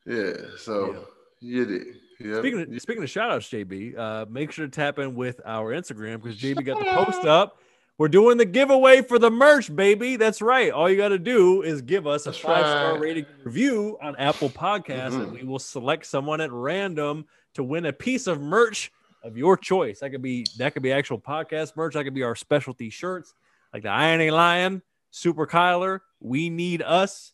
Yeah. So, You did. Yeah. Speaking of shout outs, JB, make sure to tap in with our Instagram because JB got the post up. We're doing the giveaway for the merch, baby. That's right. All you got to do is give us a 5-star rating review on Apple Podcasts, and we will select someone at random to win a piece of merch of your choice. That could be actual podcast merch. That could be our specialty shirts, like the I Ain't Lying, Super Kyler, We Need Us.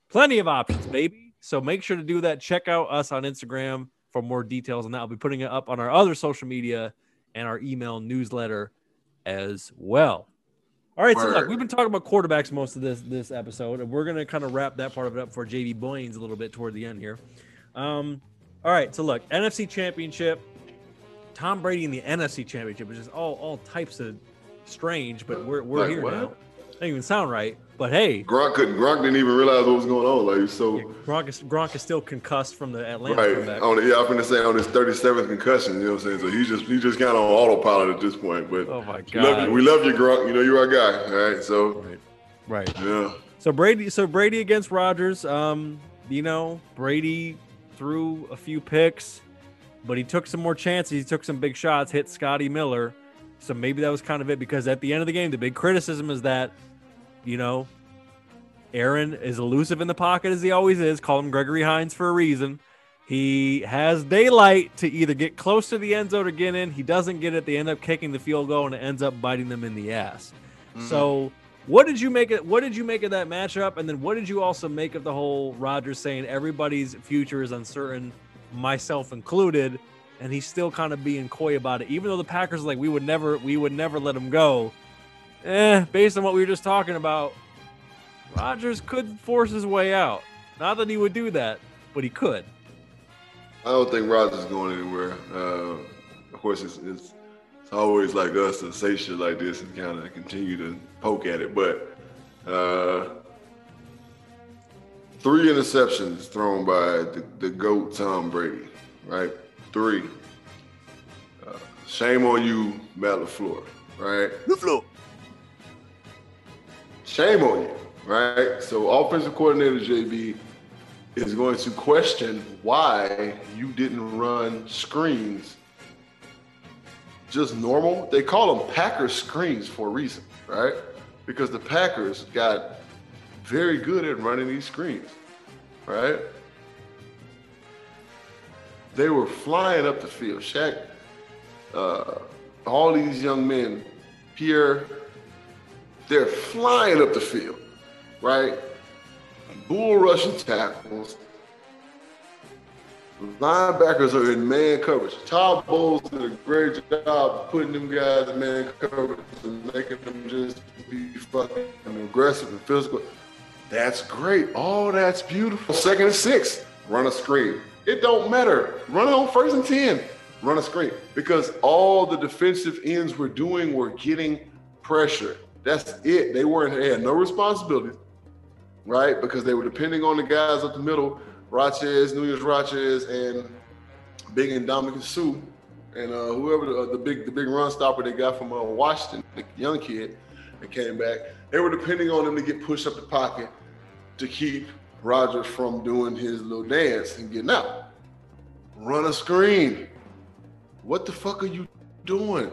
Plenty of options, baby. So make sure to do that. Check out us on Instagram for more details on that. I'll be putting it up on our other social media and our email newsletter as well. All right, so look, we've been talking about quarterbacks most of this episode, and we're going to kind of wrap that part of it up for JB Boynes a little bit toward the end here. All right, so look, NFC Championship, Tom Brady in the NFC Championship, which is all types of strange, but we're here now. Doesn't even sound right, but hey, Gronk didn't even realize what was going on. Like, so Gronk is still concussed from the Atlanta comeback. I'm going to say on his 37th concussion. You know what I'm saying? So he's just kind of on autopilot at this point. But oh my god, we love you, Gronk. You know you're our guy. All right, so right, yeah. So Brady against Rodgers. Brady threw a few picks, but he took some more chances. He took some big shots, hit Scotty Miller. So maybe that was kind of it, because at the end of the game, the big criticism is that, Aaron is elusive in the pocket as he always is. Call him Gregory Hines for a reason. He has daylight to either get close to the end zone or get in. He doesn't get it. They end up kicking the field goal, and it ends up biting them in the ass. Mm-hmm. So what did you make of that matchup? And then what did you also make of the whole Rodgers saying everybody's future is uncertain, myself included, and he's still kind of being coy about it, even though the Packers are like, we would never let him go. Based on what we were just talking about, Rodgers could force his way out. Not that he would do that, but he could. I don't think Rodgers is going anywhere. Of course, it's always like us to say shit like this and kind of continue to poke at it. But 3 interceptions thrown by the GOAT Tom Brady, right? 3. Shame on you, Matt LaFleur, right? LaFleur. Shame on you, right? So offensive coordinator JB is going to question why you didn't run screens just normal. They call them Packers screens for a reason, right? Because the Packers got very good at running these screens, right? They were flying up the field. Shaq, all these young men, Pierre, they're flying up the field, right? Bull rushing tackles. Linebackers are in man coverage. Todd Bowles did a great job putting them guys in man coverage and making them just be fucking aggressive and physical. That's great. Oh, that's beautiful. 2nd and 6, run a screen. It don't matter. Run it on 1st and 10. Run a screen. Because all the defensive ends were doing were getting pressure. That's it. They had no responsibility, right? Because they were depending on the guys up the middle, Nunez Rodgers, and Big and Dominican Sue, and whoever the big run stopper they got from Washington, the young kid that came back. They were depending on him to get pushed up the pocket to keep Rodgers from doing his little dance and getting out. Run a screen. What the fuck are you doing,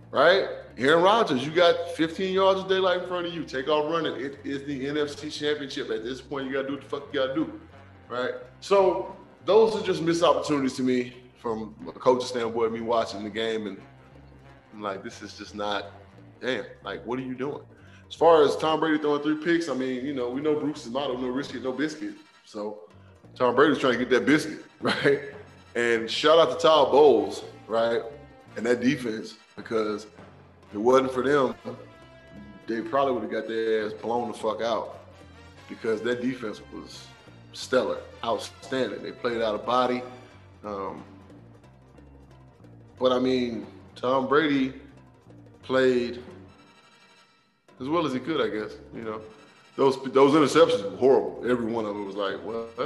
right? Aaron Rodgers, you got 15 yards of daylight in front of you. Take off running. It is the NFC Championship. At this point, you got to do what the fuck you got to do, right? So those are just missed opportunities to me from a coach's standpoint, me watching the game. And I'm like, this is just not, damn, like, what are you doing? As far as Tom Brady throwing 3 picks, I mean, we know Bruce's motto, no risk it, no biscuit. So Tom Brady's trying to get that biscuit, right? And shout out to Todd Bowles, right? And that defense, because if it wasn't for them, they probably would have got their ass blown the fuck out, because that defense was stellar, outstanding. They played out of body. But, I mean, Tom Brady played as well as he could, I guess. Those interceptions were horrible. Every one of them was like, what?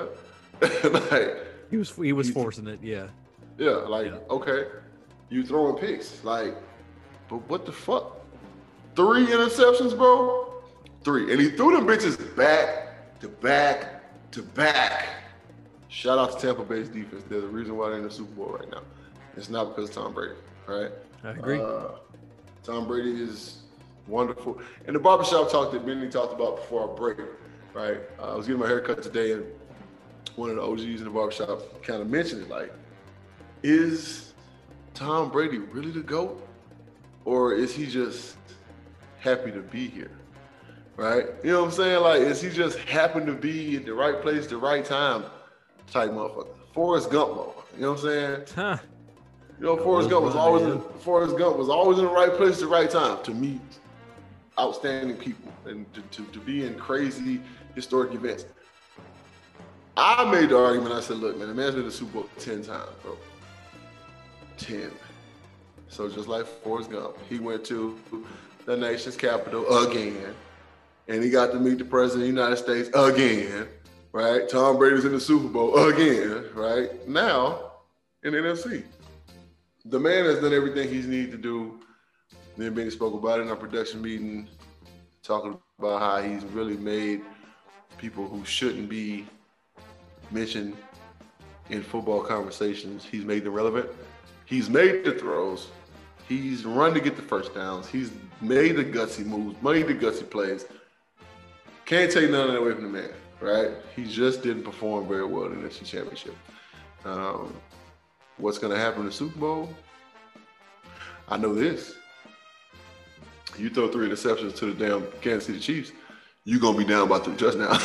Like, he was forcing it, yeah. Yeah, okay, you throwing picks, like, but what the fuck? 3 interceptions, bro? 3. And he threw them bitches back to back to back. Shout out to Tampa Bay's defense. There's a reason why they're in the Super Bowl right now. It's not because of Tom Brady, right? I agree. Tom Brady is wonderful. And the barbershop talk that Benny talked about before our break, right? I was getting my hair cut today, and one of the OGs in the barbershop kind of mentioned it, like, is Tom Brady really the GOAT? Or is he just happy to be here, right? You know what I'm saying? Like, is he just happen to be at the right place, the right time type motherfucker? Forrest Gump mode, you know what I'm saying? Huh. You know, Forrest Gump was always in the right place at the right time to meet outstanding people and to be in crazy historic events. I made the argument. I said, look, man, the man's been to the Super Bowl 10 times, bro. 10. So just like Forrest Gump, he went to the nation's capital again, and he got to meet the president of the United States again, right? Tom Brady's in the Super Bowl again, right? Now in the NFC. The man has done everything he's needed to do. Then Benny spoke about it in our production meeting, talking about how he's really made people who shouldn't be mentioned in football conversations. He's made them relevant. He's made the throws. He's run to get the first downs. He's made the gutsy moves, made the gutsy plays. Can't take none of that away from the man, right? He just didn't perform very well in the NFC Championship. What's going to happen in the Super Bowl? I know this. You throw 3 interceptions to the damn Kansas City Chiefs, you're going to be down by 3 touchdowns.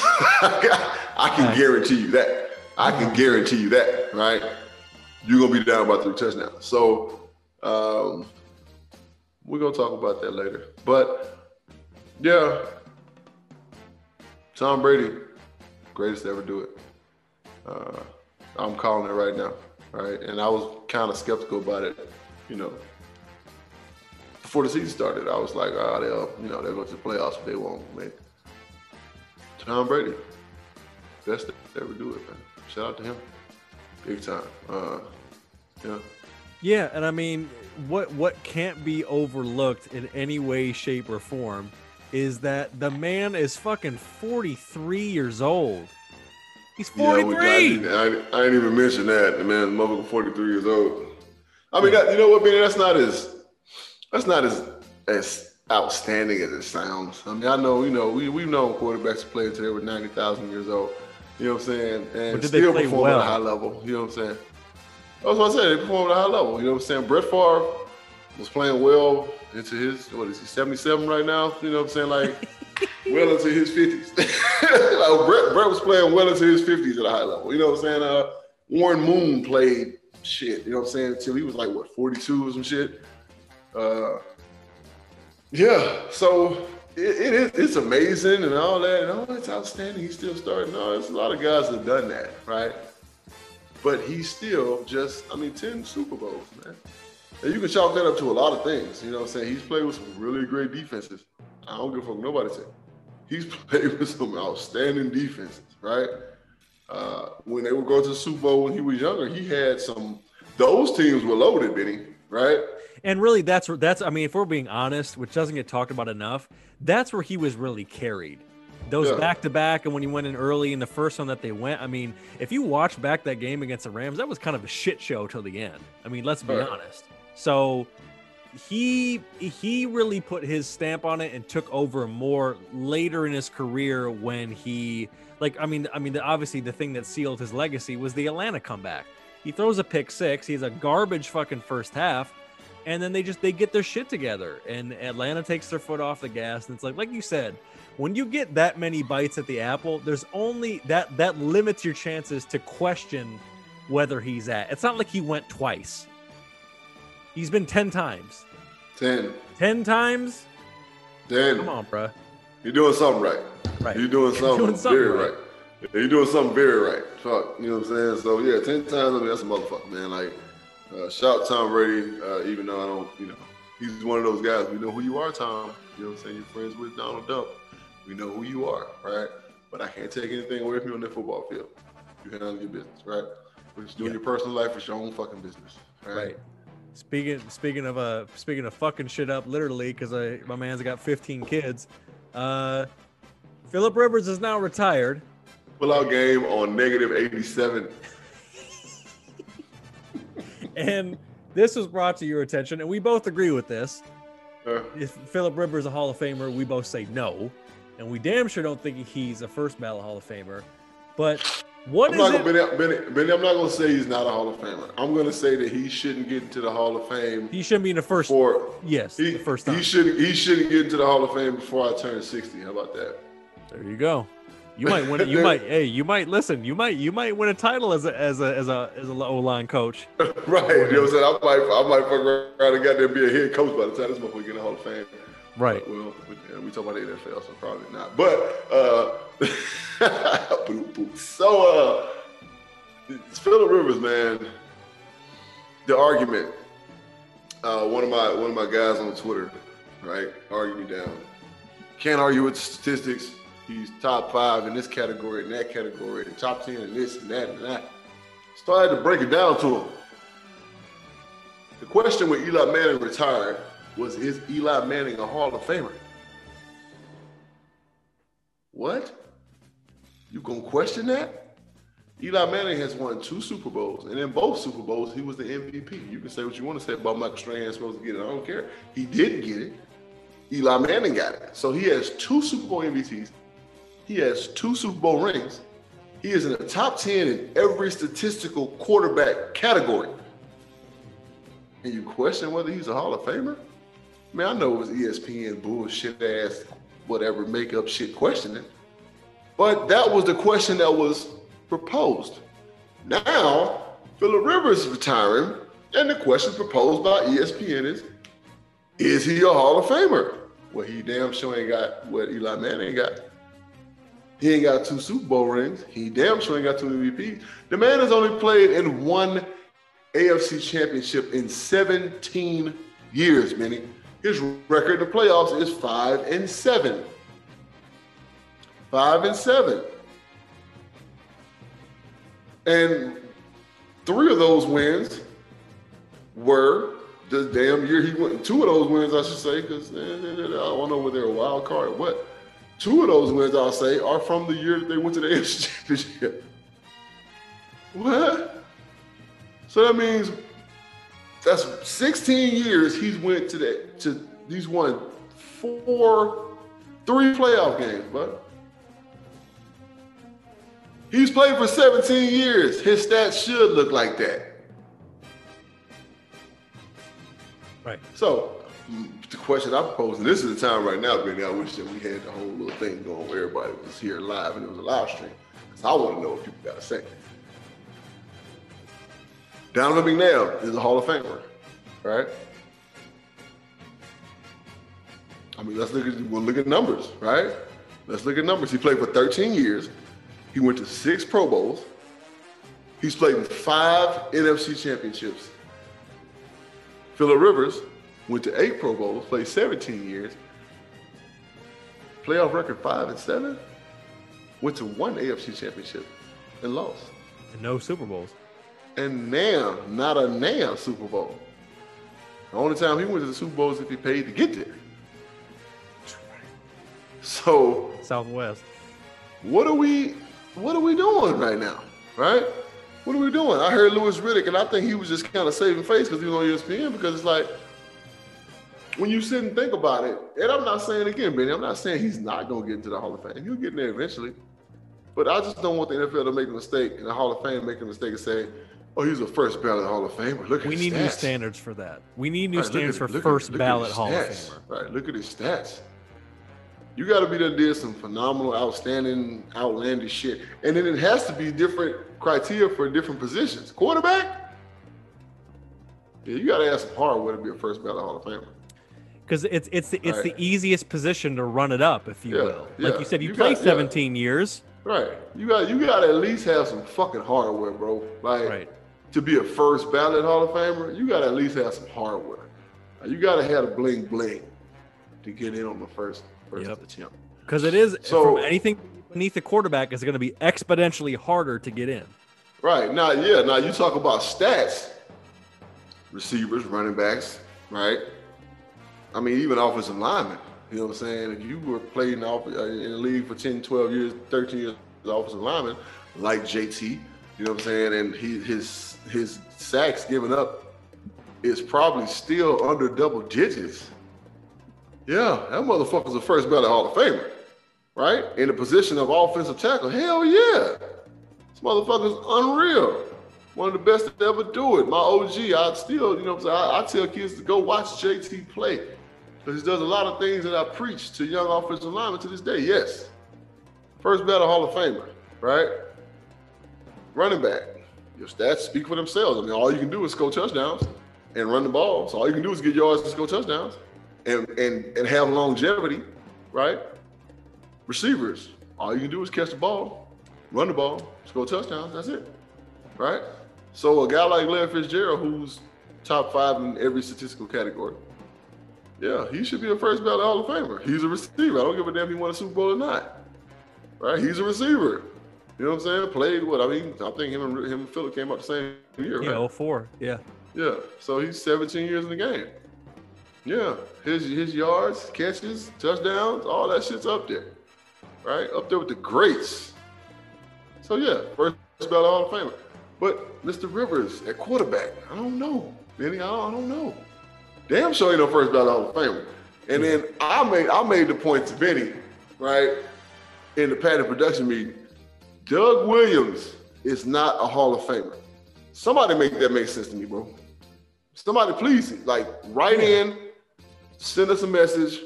I can guarantee you that. I can guarantee you that, right? You're going to be down by 3 touchdowns. So we're going to talk about that later. But, yeah, Tom Brady, greatest to ever do it. I'm calling it right now, right? And I was kind of skeptical about it, you know. Before the season started, I was like, they'll go to the playoffs, but they won't make it. Tom Brady, best to ever do it, man. Shout out to him, big time. Yeah, and I mean, what can't be overlooked in any way, shape, or form is that the man is fucking 43 years old. He's 43. Yeah, I didn't even mention that. The man, motherfucker, 43 years old. I mean, you know what, man? That's not as outstanding as it sounds. I mean, I know, we've known quarterbacks play until they were 90,000 years old. You know what I'm saying? And still perform at a high level. You know what I'm saying? That's what I said. They perform at a high level. You know what I'm saying? Brett Favre was playing well into his, 77 right now? You know what I'm saying? Like, well into his 50s. Brett was playing well into his 50s at a high level. You know what I'm saying? Warren Moon played shit. You know what I'm saying? Until he was like, 42 or some shit. So it's amazing and all that. And it's outstanding. He's still starting. No, there's a lot of guys that have done that, right? But he's still 10 Super Bowls, man. And you can chalk that up to a lot of things. You know what I'm saying? He's played with some really great defenses. I don't give a fuck what nobody said. He's played with some outstanding defenses, right? When they were going to the Super Bowl when he was younger, he had those teams were loaded, Benny, right? And really, that's if we're being honest, which doesn't get talked about enough, that's where he was really carried. Those back-to-back, and when he went in early in the first one that they went, I mean, if you watch back that game against the Rams, that was kind of a shit show till the end. I mean, let's be honest. So he really put his stamp on it and took over more later in his career when he, obviously the thing that sealed his legacy was the Atlanta comeback. He throws a pick 6. He's a garbage fucking first half. And then they get their shit together, and Atlanta takes their foot off the gas. And it's like you said, when you get that many bites at the apple, there's only that limits your chances to question whether he's at. It's not like he went twice. He's been 10 times. 10 times? 10. Come on, bro. You're doing something right. You're doing something very right. You're doing something very right. Fuck, you know what I'm saying? So, yeah, 10 times, that's a motherfucker, man. Like, shout out Tom Brady, even though I don't, he's one of those guys. We know who you are, Tom. You know what I'm saying? You're friends with Donald Trump. We know who you are, right? But I can't take anything away from you on that football field. You handle your business, right? What you're doing in your personal life is your own fucking business, right? Speaking of fucking shit up, literally, because my man's got 15 kids. Phillip Rivers is now retired. Pull-out game on -87. And this was brought to your attention, and we both agree with this. If Philip Rivers is a Hall of Famer, we both say no. And we damn sure don't think he's a first ballot Hall of Famer. But what is it? Benny, I'm not going to say he's not a Hall of Famer. I'm going to say that he shouldn't get into the Hall of Fame. He shouldn't be in the first. The first time. He shouldn't get into the Hall of Fame before I turn 60. How about that? There you go. You might win. You might listen. You might win a title as a O-line coach. Right. You know what I'm saying? I might fuck around and got there and be a head coach by the time this motherfucker get in the Hall of Fame. Right. Well, we talk about the NFL, so probably not. But so Phillip Rivers, man. The argument. One of my guys on Twitter, right, argued me down. Can't argue with the statistics. He's top 5 in this category, in that category, the top 10 in this and that and that. Started to break it down to him. The question when Eli Manning retired was, is Eli Manning a Hall of Famer? What? You gonna question that? Eli Manning has won 2 Super Bowls, and in both Super Bowls, he was the MVP. You can say what you want to say about Michael Strahan supposed to get it. I don't care. He didn't get it. Eli Manning got it. So he has 2 Super Bowl MVPs. He has 2 Super Bowl rings. He is in the top 10 in every statistical quarterback category. And you question whether he's a Hall of Famer? Man, I know it was ESPN bullshit ass, whatever, makeup shit questioning. But that was the question that was proposed. Now, Phillip Rivers is retiring, and the question proposed by ESPN is he a Hall of Famer? Well, he damn sure ain't got what Eli Manning got. He ain't got 2 Super Bowl rings. He damn sure ain't got 2 MVPs. The man has only played in 1 AFC championship in 17 years, Manny. His record in the playoffs is 5-7. 5-7. And 3 of those wins were this damn year he went. 2 of those wins, I should say, because I don't know whether they're a wild card or what. 2 of those wins, I'll say, are from the year that they went to the AFC Championship. What? So that means that's 16 years he's went he's won 3 playoff games, bud. He's played for 17 years. His stats should look like that. Right. So the question I propose, and this is the time right now, Benny, I wish that we had the whole little thing going where everybody was here live and it was a live stream. Because I want to know what people got to say. Donovan McNabb is a Hall of Famer, right? I mean, we'll look at numbers, right? Let's look at numbers. He played for 13 years. He went to 6 Pro Bowls. He's played in 5 NFC championships. Phillip Rivers went to 8 Pro Bowls, played 17 years. Playoff record 5-7. Went to 1 AFC championship and lost. And no Super Bowls. And not a Super Bowl. The only time he went to the Super Bowl is if he paid to get there. So Southwest. What are we doing right now? Right? What are we doing? I heard Louis Riddick, and I think he was just kind of saving face because he was on ESPN, because it's like, when you sit and think about it, and I'm not saying again, Benny, I'm not saying he's not going to get into the Hall of Fame. He'll get in there eventually. But I just don't want the NFL to make a mistake in the Hall of Fame, make a mistake and say, oh, he's a first ballot Hall of Famer. Look at his stats. We need new standards for that. We need new standards for first ballot Hall of Famer. Right, look at his stats. You got to be there, did some phenomenal, outstanding, outlandish shit. And then it has to be different criteria for different positions. Quarterback? Yeah, you got to have some hardware to be a first ballot Hall of Famer. Because it's the easiest position to run it up, if you will. Like you said, you played 17 years. Right. You got to at least have some fucking hardware, bro. Like, to be a first ballot Hall of Famer, you got to at least have some hardware. You got to have the bling bling to get in on the first of the champ. Because it is, from anything beneath the quarterback, is going to be exponentially harder to get in. Right. Now you talk about stats. Receivers, running backs, right? I mean, even offensive linemen. You know what I'm saying? If you were playing in the league for 10, 12 years, 13 years, offensive lineman, like JT. You know what I'm saying? And his sacks given up is probably still under double digits. Yeah, that motherfucker's a first ballot Hall of Famer, right? In the position of offensive tackle. Hell yeah. This motherfucker's unreal. One of the best to ever do it. My OG, I still, you know what I'm saying? I tell kids to go watch JT play. Because he does a lot of things that I preach to young offensive linemen to this day. Yes. First ballot Hall of Famer, right? Running back. Your stats speak for themselves. I mean, all you can do is score touchdowns and run the ball. So all you can do is get yards and score touchdowns and have longevity, right? Receivers. All you can do is catch the ball, run the ball, score touchdowns. That's it, right? So a guy like Larry Fitzgerald, who's top 5 in every statistical category, yeah, he should be a first ballot Hall of Famer. He's a receiver. I don't give a damn if he won a Super Bowl or not, right? He's a receiver. You know what I'm saying? Played what? I mean, I think him and Phillip came up the same year, right? Yeah, 04. Yeah. Yeah. So he's 17 years in the game. Yeah. His yards, catches, touchdowns, all that shit's up there, right? Up there with the greats. So yeah, first ballot Hall of Famer. But Mr. Rivers at quarterback, I don't know. Benny, I don't know. Damn sure ain't no first ballot Hall of Famer. And then I made the point to Benny, right, in the patent production meeting. Doug Williams is not a Hall of Famer. Somebody make that make sense to me, bro. Somebody please, like, write in, send us a message,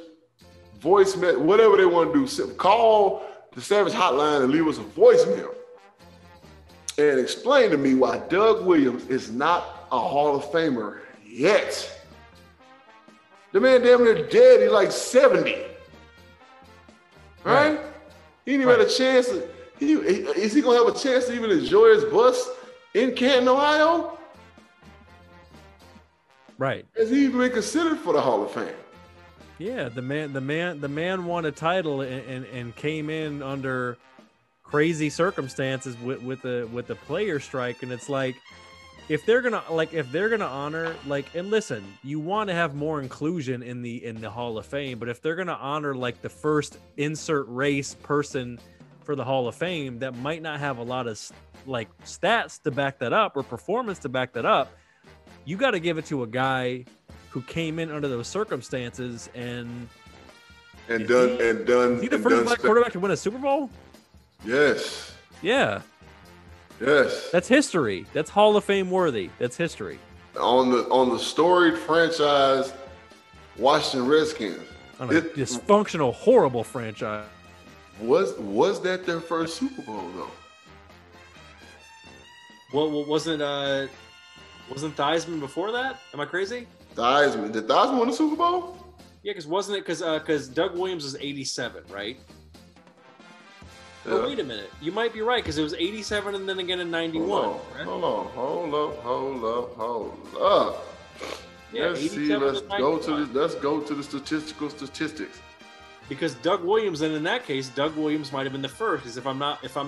voice message, whatever they want to do. Call the Savage Hotline and leave us a voicemail and explain to me why Doug Williams is not a Hall of Famer yet. The man damn near dead. He's like 70. Right? He didn't even have a chance to. Is he going to have a chance to even enjoy his bus in Canton, Ohio? Right. Has he even been considered for the Hall of Fame? Yeah, the man won a title and came in under crazy circumstances with the player strike, and it's like if they're gonna honor, like, and listen, you want to have more inclusion in the Hall of Fame, but if they're gonna honor like the first insert race person for the Hall of Fame that might not have a lot of like stats to back that up or performance to back that up, you got to give it to a guy who came in under those circumstances and done. Is he the first black quarterback to win a Super Bowl? Yes. Yeah. Yes. That's history. That's Hall of Fame worthy. That's history. On the storied franchise Washington Redskins. On a dysfunctional, horrible franchise. Was that their first Super Bowl though? Well, wasn't Theismann before that? Am I crazy? Theismann. Did Theismann win the Super Bowl? Yeah, wasn't it because Doug Williams was 87, right? Yeah. Oh, wait a minute. You might be right because it was 87 and then again in 91. Hold up. Yeah, let's go to the statistics. Because Doug Williams, and in that case, Doug Williams might have been the first. Because if I'm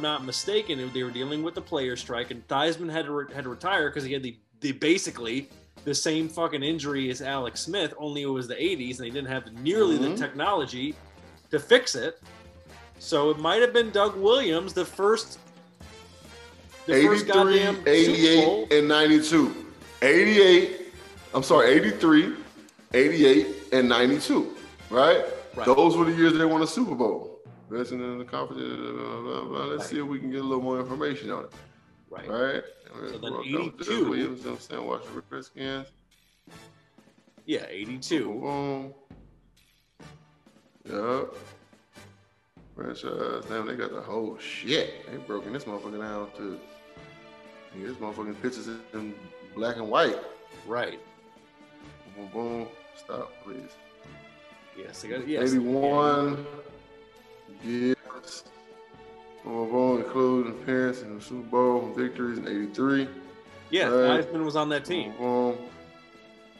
not mistaken, they were dealing with the player strike, and Theismann had to retire because he had the basically the same fucking injury as Alex Smith, only it was the 80s, and he didn't have nearly the technology to fix it. So it might have been Doug Williams, the first 83, goddamn 88, and 92. 83, 88, and 92, right? Those were the years they won a Super Bowl. Best in the conference. Let's see if we can get a little more information on it. Right. So then 82. Williams, Washington Redskins. Yeah, 82. Boom. Yep. Franchise. Damn, they got the whole shit. They broken this motherfucker down to this motherfucking pictures in black and white. Right. Boom, boom. Stop, please. Yes, I got it. Yes. 81. Yes. Boom, boom, including appearance in the Super Bowl victories in 83. Yeah, Theismann was on that team. Boom.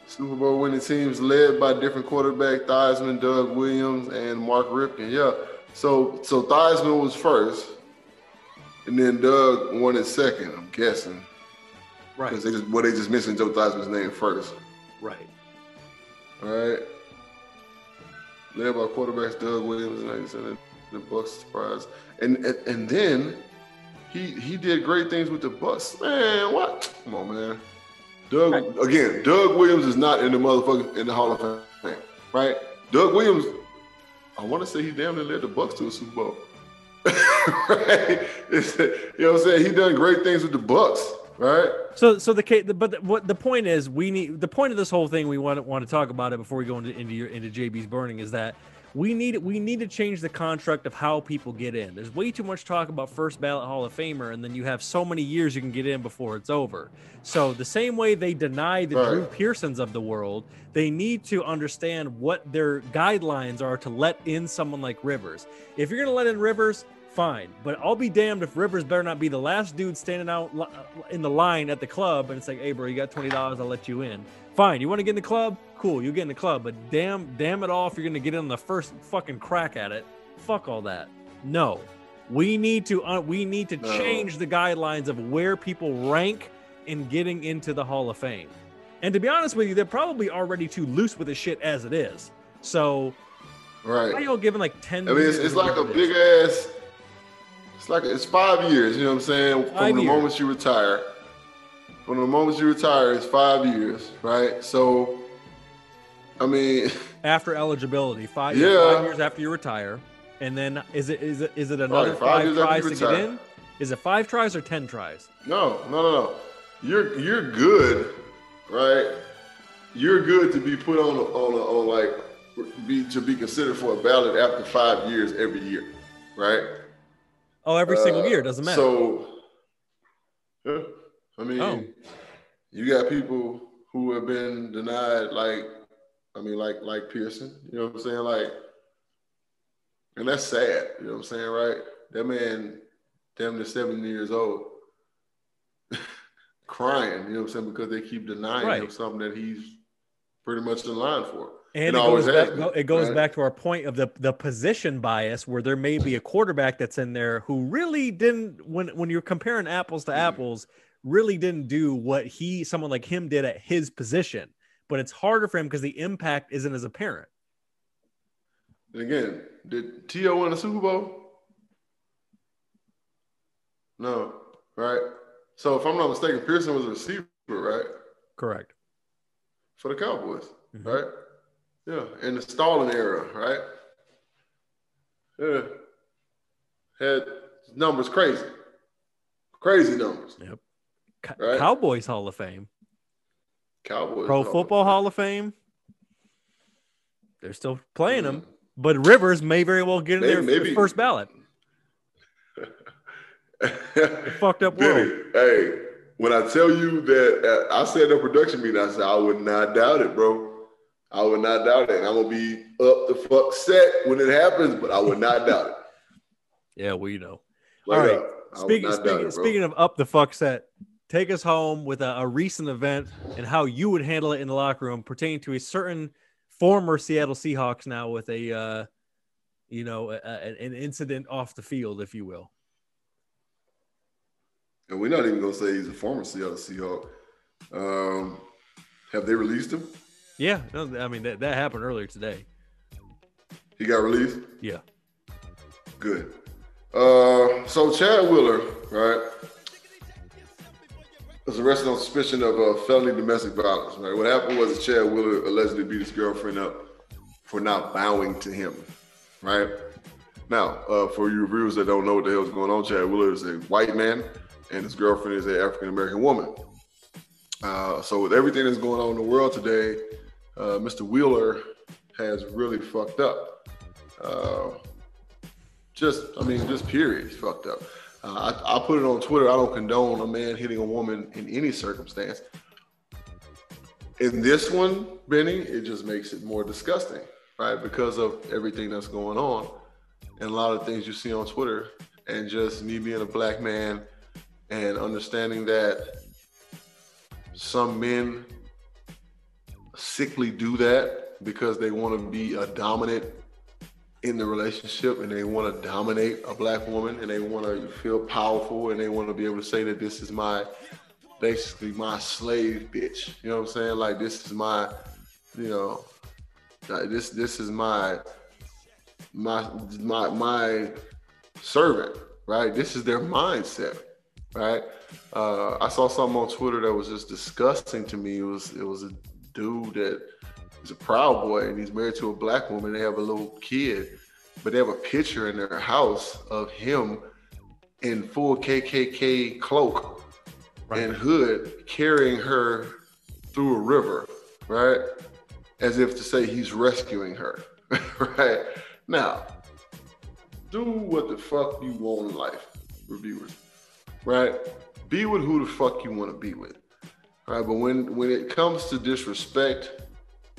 Super Bowl winning teams led by different quarterback, Theismann, Doug Williams, and Mark Ripken. Yeah. So Theismann was first, and then Doug won it second, I'm guessing. Right. Because they just mentioned Joe Theismann's name first. Right. All right. Led by quarterbacks Doug Williams and 97. The Bucks surprise, and then he did great things with the Bucks. Man, what? Come on, man. Doug Williams is not in the Hall of Fame, right? Doug Williams, I want to say he damn near led the Bucks to a Super Bowl. Right? You know what I'm saying? He done great things with the Bucks, right? So the point is, the point of this whole thing, we want to talk about it before we go into JB's burning, is that we need to change the construct of how people get in. There's way too much talk about first ballot Hall of Famer, and then you have so many years you can get in before it's over. So the same way they deny the Drew Pearsons of the world, they need to understand what their guidelines are to let in someone like Rivers. If you're going to let in Rivers, fine, but I'll be damned if Rivers better not be the last dude standing out in the line at the club and it's like, hey bro, you got $20, I'll let you in. Fine, you want to get in the club? Cool, you get in the club, but damn it all, if you're gonna get in the first fucking crack at it, fuck all that. No, we need to change the guidelines of where people rank in getting into the Hall of Fame. And to be honest with you, they're probably already too loose with the shit as it is. So, why are y'all giving like 10? I mean, it's like a big ass. It's 5 years. You know what I'm saying? From the moment you retire. From the moment you retire, it's 5 years, right? So, I mean, after eligibility, 5 years after you retire, and then is it another 5 tries to get in? Is it 5 tries or 10 tries? No. You're good, right? You're good to be put on like to be considered for a ballot after 5 years every year, right? Oh, every single year, doesn't matter. So, yeah. I mean, you got people who have been denied, like Pearson, you know what I'm saying? Like, and that's sad, you know what I'm saying, right? That man, damn near 70 years old, crying, you know what I'm saying, because they keep denying him something that he's pretty much in line for. And it goes back to our point of the position bias, where there may be a quarterback that's in there who really didn't, when you're comparing apples to apples, really didn't do what someone like him did at his position. But it's harder for him because the impact isn't as apparent. And again, did T.O. win a Super Bowl? No, right? So if I'm not mistaken, Pearson was a receiver, right? Correct. For the Cowboys, right? Yeah, in the Stalin era, right? Yeah. Had numbers crazy. Crazy numbers. Yep. Cowboys Hall of Fame. Cowboys. Pro Football Hall of Fame. They're still playing them, but Rivers may very well get in there for the first ballot. Fucked up world. Hey, when I tell you that I said in the production meeting, I said I would not doubt it, bro. I would not doubt it. And I'm gonna be up the fuck set when it happens, but I would not doubt it. Yeah, we know. All right. Speaking of up the fuck set, take us home with a recent event and how you would handle it in the locker room pertaining to a certain former Seattle Seahawks now with an incident off the field, if you will. And we're not even going to say he's a former Seattle Seahawk. Have they released him? Yeah. I mean, that happened earlier today. He got released? Yeah. Good. So Chad Wheeler, right, was arrested on suspicion of felony domestic violence. Right? What happened was Chad Wheeler allegedly beat his girlfriend up for not bowing to him. Right now, for you reviewers that don't know what the hell is going on, Chad Wheeler is a white man, and his girlfriend is an African American woman. So with everything that's going on in the world today, Mr. Wheeler has really fucked up. Just period, he's fucked up. I put it on Twitter. I don't condone a man hitting a woman in any circumstance. In this one, Benny, it just makes it more disgusting, right? Because of everything that's going on and a lot of things you see on Twitter, and just me being a black man and understanding that some men sickly do that because they want to be a dominant in the relationship, and they want to dominate a black woman, and they want to feel powerful, and they want to be able to say that this is basically my slave bitch. You know what I'm saying? Like, this is my, this is my my servant, right? This is their mindset, right? I saw something on Twitter that was just disgusting to me. It was a dude that is a Proud Boy and he's married to a black woman. They have a little kid, but they have a picture in their house of him in full KKK cloak and hood carrying her through a river, right? As if to say he's rescuing her, right? Now, do what the fuck you want in life, reviewers, right? Be with who the fuck you want to be with, right? But when it comes to disrespect,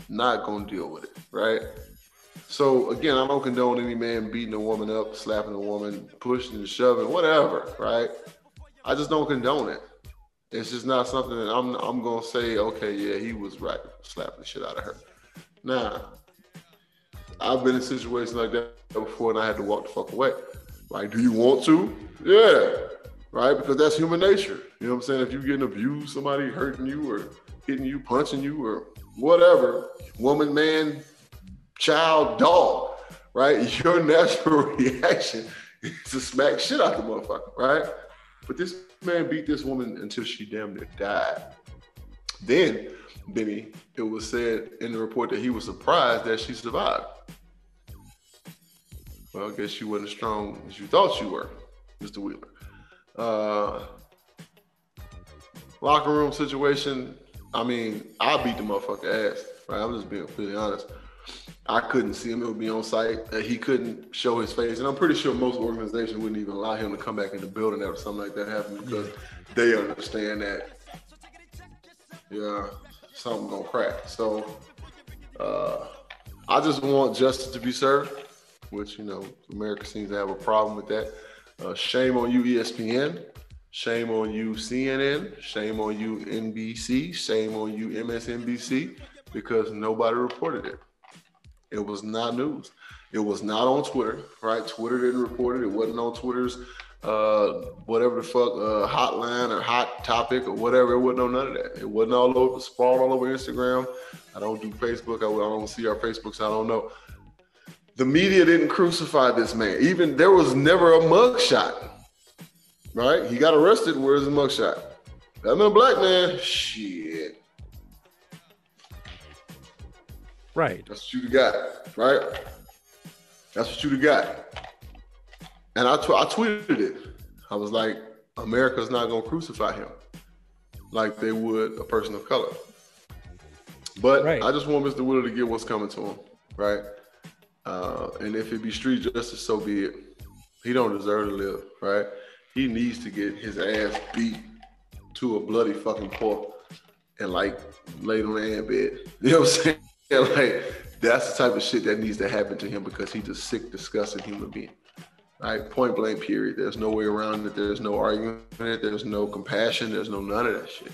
not gonna deal with it, right? So again, I don't condone any man beating a woman up, slapping a woman, pushing and shoving, whatever, right? I just don't condone it. It's just not something that I'm gonna say, okay, yeah, he was right, slapping the shit out of her. Now, I've been in situations like that before and I had to walk the fuck away. Like, do you want to? Yeah, right? Because that's human nature. You know what I'm saying? If you're getting abused, somebody hurting you or hitting you, punching you or whatever, woman, man, child, dog, right? Your natural reaction is to smack shit out the motherfucker, right? But this man beat this woman until she damn near died. Then, Benny, it was said in the report that he was surprised that she survived. Well, I guess you weren't as strong as you thought you were, Mr. Wheeler. Locker room situation, I mean, I beat the motherfucker ass, right? I'm just being completely honest. I couldn't see him. It would be on site. He couldn't show his face. And I'm pretty sure most organizations wouldn't even allow him to come back in the building after something like that happened because they understand that, yeah, something gonna crack. So I just want justice to be served, which, you know, America seems to have a problem with that. Shame on you, ESPN. Shame on you, CNN. Shame on you, NBC. Shame on you, MSNBC, because nobody reported it. It was not news. It was not on Twitter, right? Twitter didn't report it. It wasn't on Twitter's whatever the fuck, hotline or hot topic or whatever. It wasn't on none of that. It wasn't all over, sprawled all over Instagram. I don't do Facebook. I don't see our Facebook, so I don't know. The media didn't crucify this man. Even there was never a mugshot, right? He got arrested. Where's the mugshot? That man, a black man. Shit. Right. That's what you got, right? That's what you got. And I tweeted it. I was like, America's not going to crucify him like they would a person of color. But I just want Mr. Wheeler to get what's coming to him, right? And if it be street justice, so be it. He don't deserve to live, right? He needs to get his ass beat to a bloody fucking pulp and like laid on the ambed. You know what I'm saying? Like, that's the type of shit that needs to happen to him because he's a sick, disgusting human being. Right? Point blank, period. There's no way around it. There's no argument. There's no compassion. There's no none of that shit.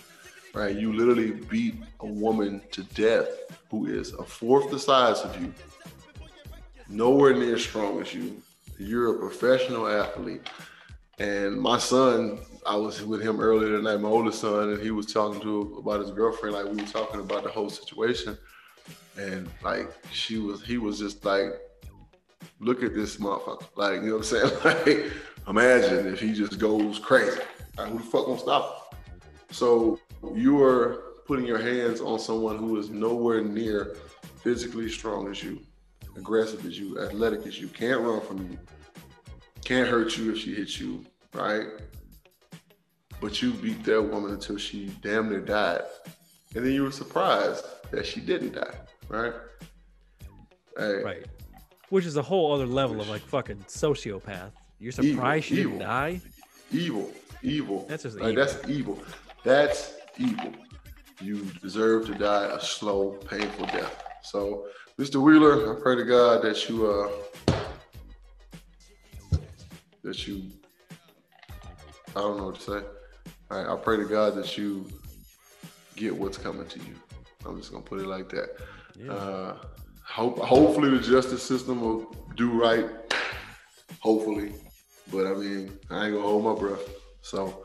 Right? You literally beat a woman to death who is a fourth the size of you, nowhere near as strong as you. You're a professional athlete. And my son, I was with him earlier tonight, my oldest son, and he was talking about his girlfriend. Like, we were talking about the whole situation. And like he was just like, look at this motherfucker. Like, you know what I'm saying? Like, imagine if he just goes crazy. Like, who the fuck gonna stop him? So you are putting your hands on someone who is nowhere near physically strong as you, aggressive as you, athletic as you, can't run from you, can't hurt you if she hits you, right? But you beat that woman until she damn near died. And then you were surprised that she didn't die. Right? Hey. Right. Which is a whole other level of like fucking sociopath. You're surprised she didn't die? Evil. That's just like, evil. That's evil. You deserve to die a slow, painful death. So, Mr. Wheeler, I pray to God that you I don't know what to say. All right, I pray to God that you get what's coming to you. I'm just gonna put it like that. Yeah. Hopefully the justice system will do right. Hopefully, but I mean, I ain't gonna hold my breath. So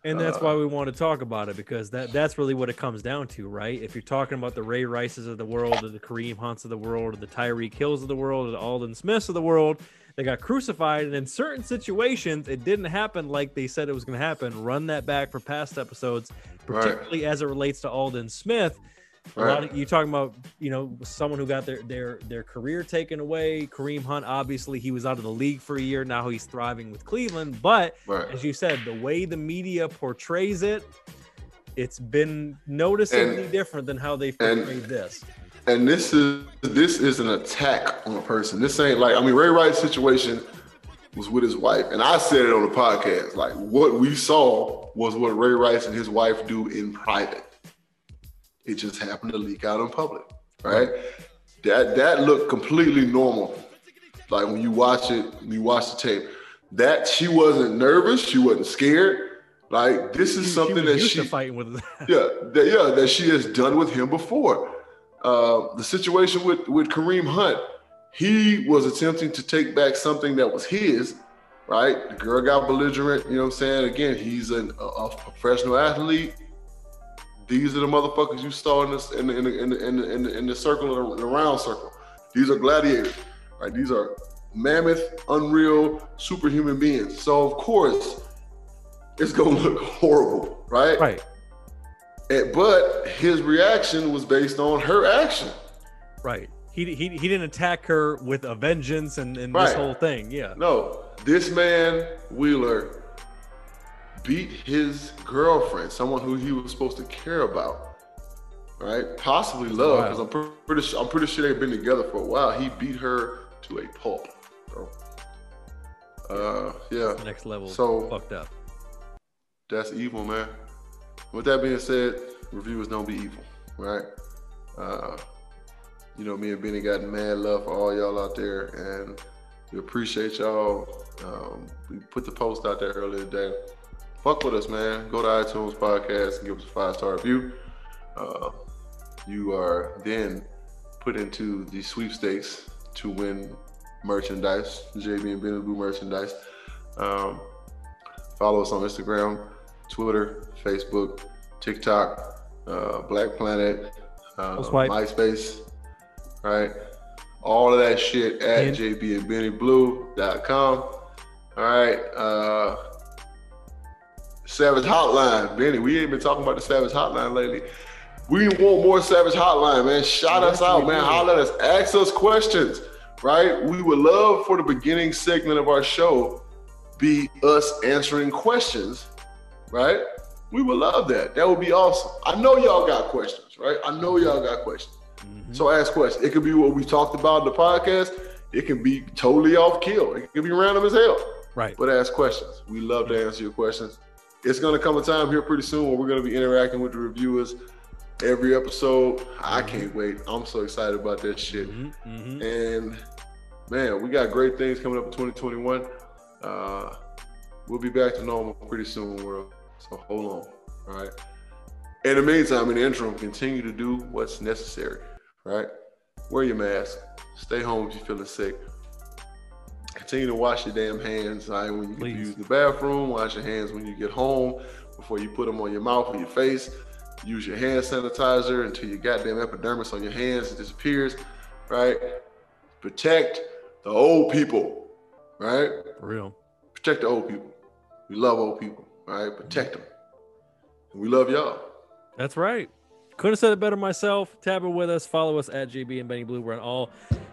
And that's why we want to talk about it, because that's really what it comes down to, right? If you're talking about the Ray Rices of the world, or the Kareem Hunts of the world, or the Tyreek Hills of the world, or the Alden Smiths of the world, they got crucified, and in certain situations, it didn't happen like they said it was going to happen. Run that back for past episodes, particularly as it relates to Alden Smith. A lot of you talking about, someone who got their career taken away. Kareem Hunt, obviously, he was out of the league for a year. Now he's thriving with Cleveland. But as you said, the way the media portrays it, it's been noticeably different than how they portrayed this. And this is an attack on a person. This ain't Ray Rice's situation was with his wife, and I said it on the podcast. Like, what we saw was what Ray Rice and his wife do in private. It just happened to leak out in public, right? That looked completely normal. Like when you watch it, when you watch the tape, that she wasn't nervous, she wasn't scared. Like, this is something that she fighting with that she has done with him before. The situation with Kareem Hunt, he was attempting to take back something that was his, right? The girl got belligerent, you know what I'm saying? Again, he's a professional athlete. These are the motherfuckers you saw in the circle, in the round circle. These are gladiators, right? These are mammoth, unreal, superhuman beings. So of course, it's gonna look horrible, right? Right. But his reaction was based on her action. Right. He didn't attack her with a vengeance and this whole thing. Yeah. No, this man Wheeler beat his girlfriend, someone who he was supposed to care about, right? Possibly love, because I'm pretty sure they've been together for a while. He beat her to a pulp, bro. Yeah. Next level. So fucked up. That's evil, man. With that being said, reviewers don't be evil, right? Me and Benny got mad love for all y'all out there, and we appreciate y'all. We put the post out there earlier today. Fuck with us, man. Go to iTunes podcast and give us a 5-star review. You are then put into the sweepstakes to win merchandise, JB and Benny Blue merchandise. Follow us on Instagram, Twitter, Facebook, TikTok, Black Planet, MySpace, right? All of that shit at jbandbennyblue.com. All right. Savage Hotline. Benny, we ain't been talking about the Savage Hotline lately. We want more Savage Hotline, man. Shout us out, man. Holler at us. Ask us questions, right? We would love for the beginning segment of our show be us answering questions, right? We would love that. That would be awesome. I know y'all got questions, right? I know y'all got questions. Mm-hmm. So ask questions. It could be what we talked about in the podcast. It can be totally off kill. It can be random as hell. Right. But ask questions. We love to answer your questions. It's going to come a time here pretty soon where we're going to be interacting with the reviewers every episode. I can't wait. I'm so excited about that shit. And man, we got great things coming up in 2021. We'll be back to normal pretty soon, world. So hold on. All right. In the meantime, in the interim, continue to do what's necessary. Right? Wear your mask. Stay home if you're feeling sick. Continue to wash your damn hands. All right? When you use the bathroom, wash your hands when you get home before you put them on your mouth or your face. Use your hand sanitizer until your goddamn epidermis on your hands disappears. Right? Protect the old people. Right? For real. Protect the old people. We love old people. All right? Protect them. And we love y'all. That's right. Couldn't have said it better myself. Tab with us. Follow us at JB and Benny Blue. We're on all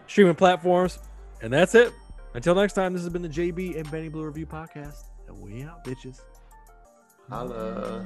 streaming platforms. And that's it. Until next time, this has been the JB and Benny Blue Review Podcast. And we out, bitches. Holla.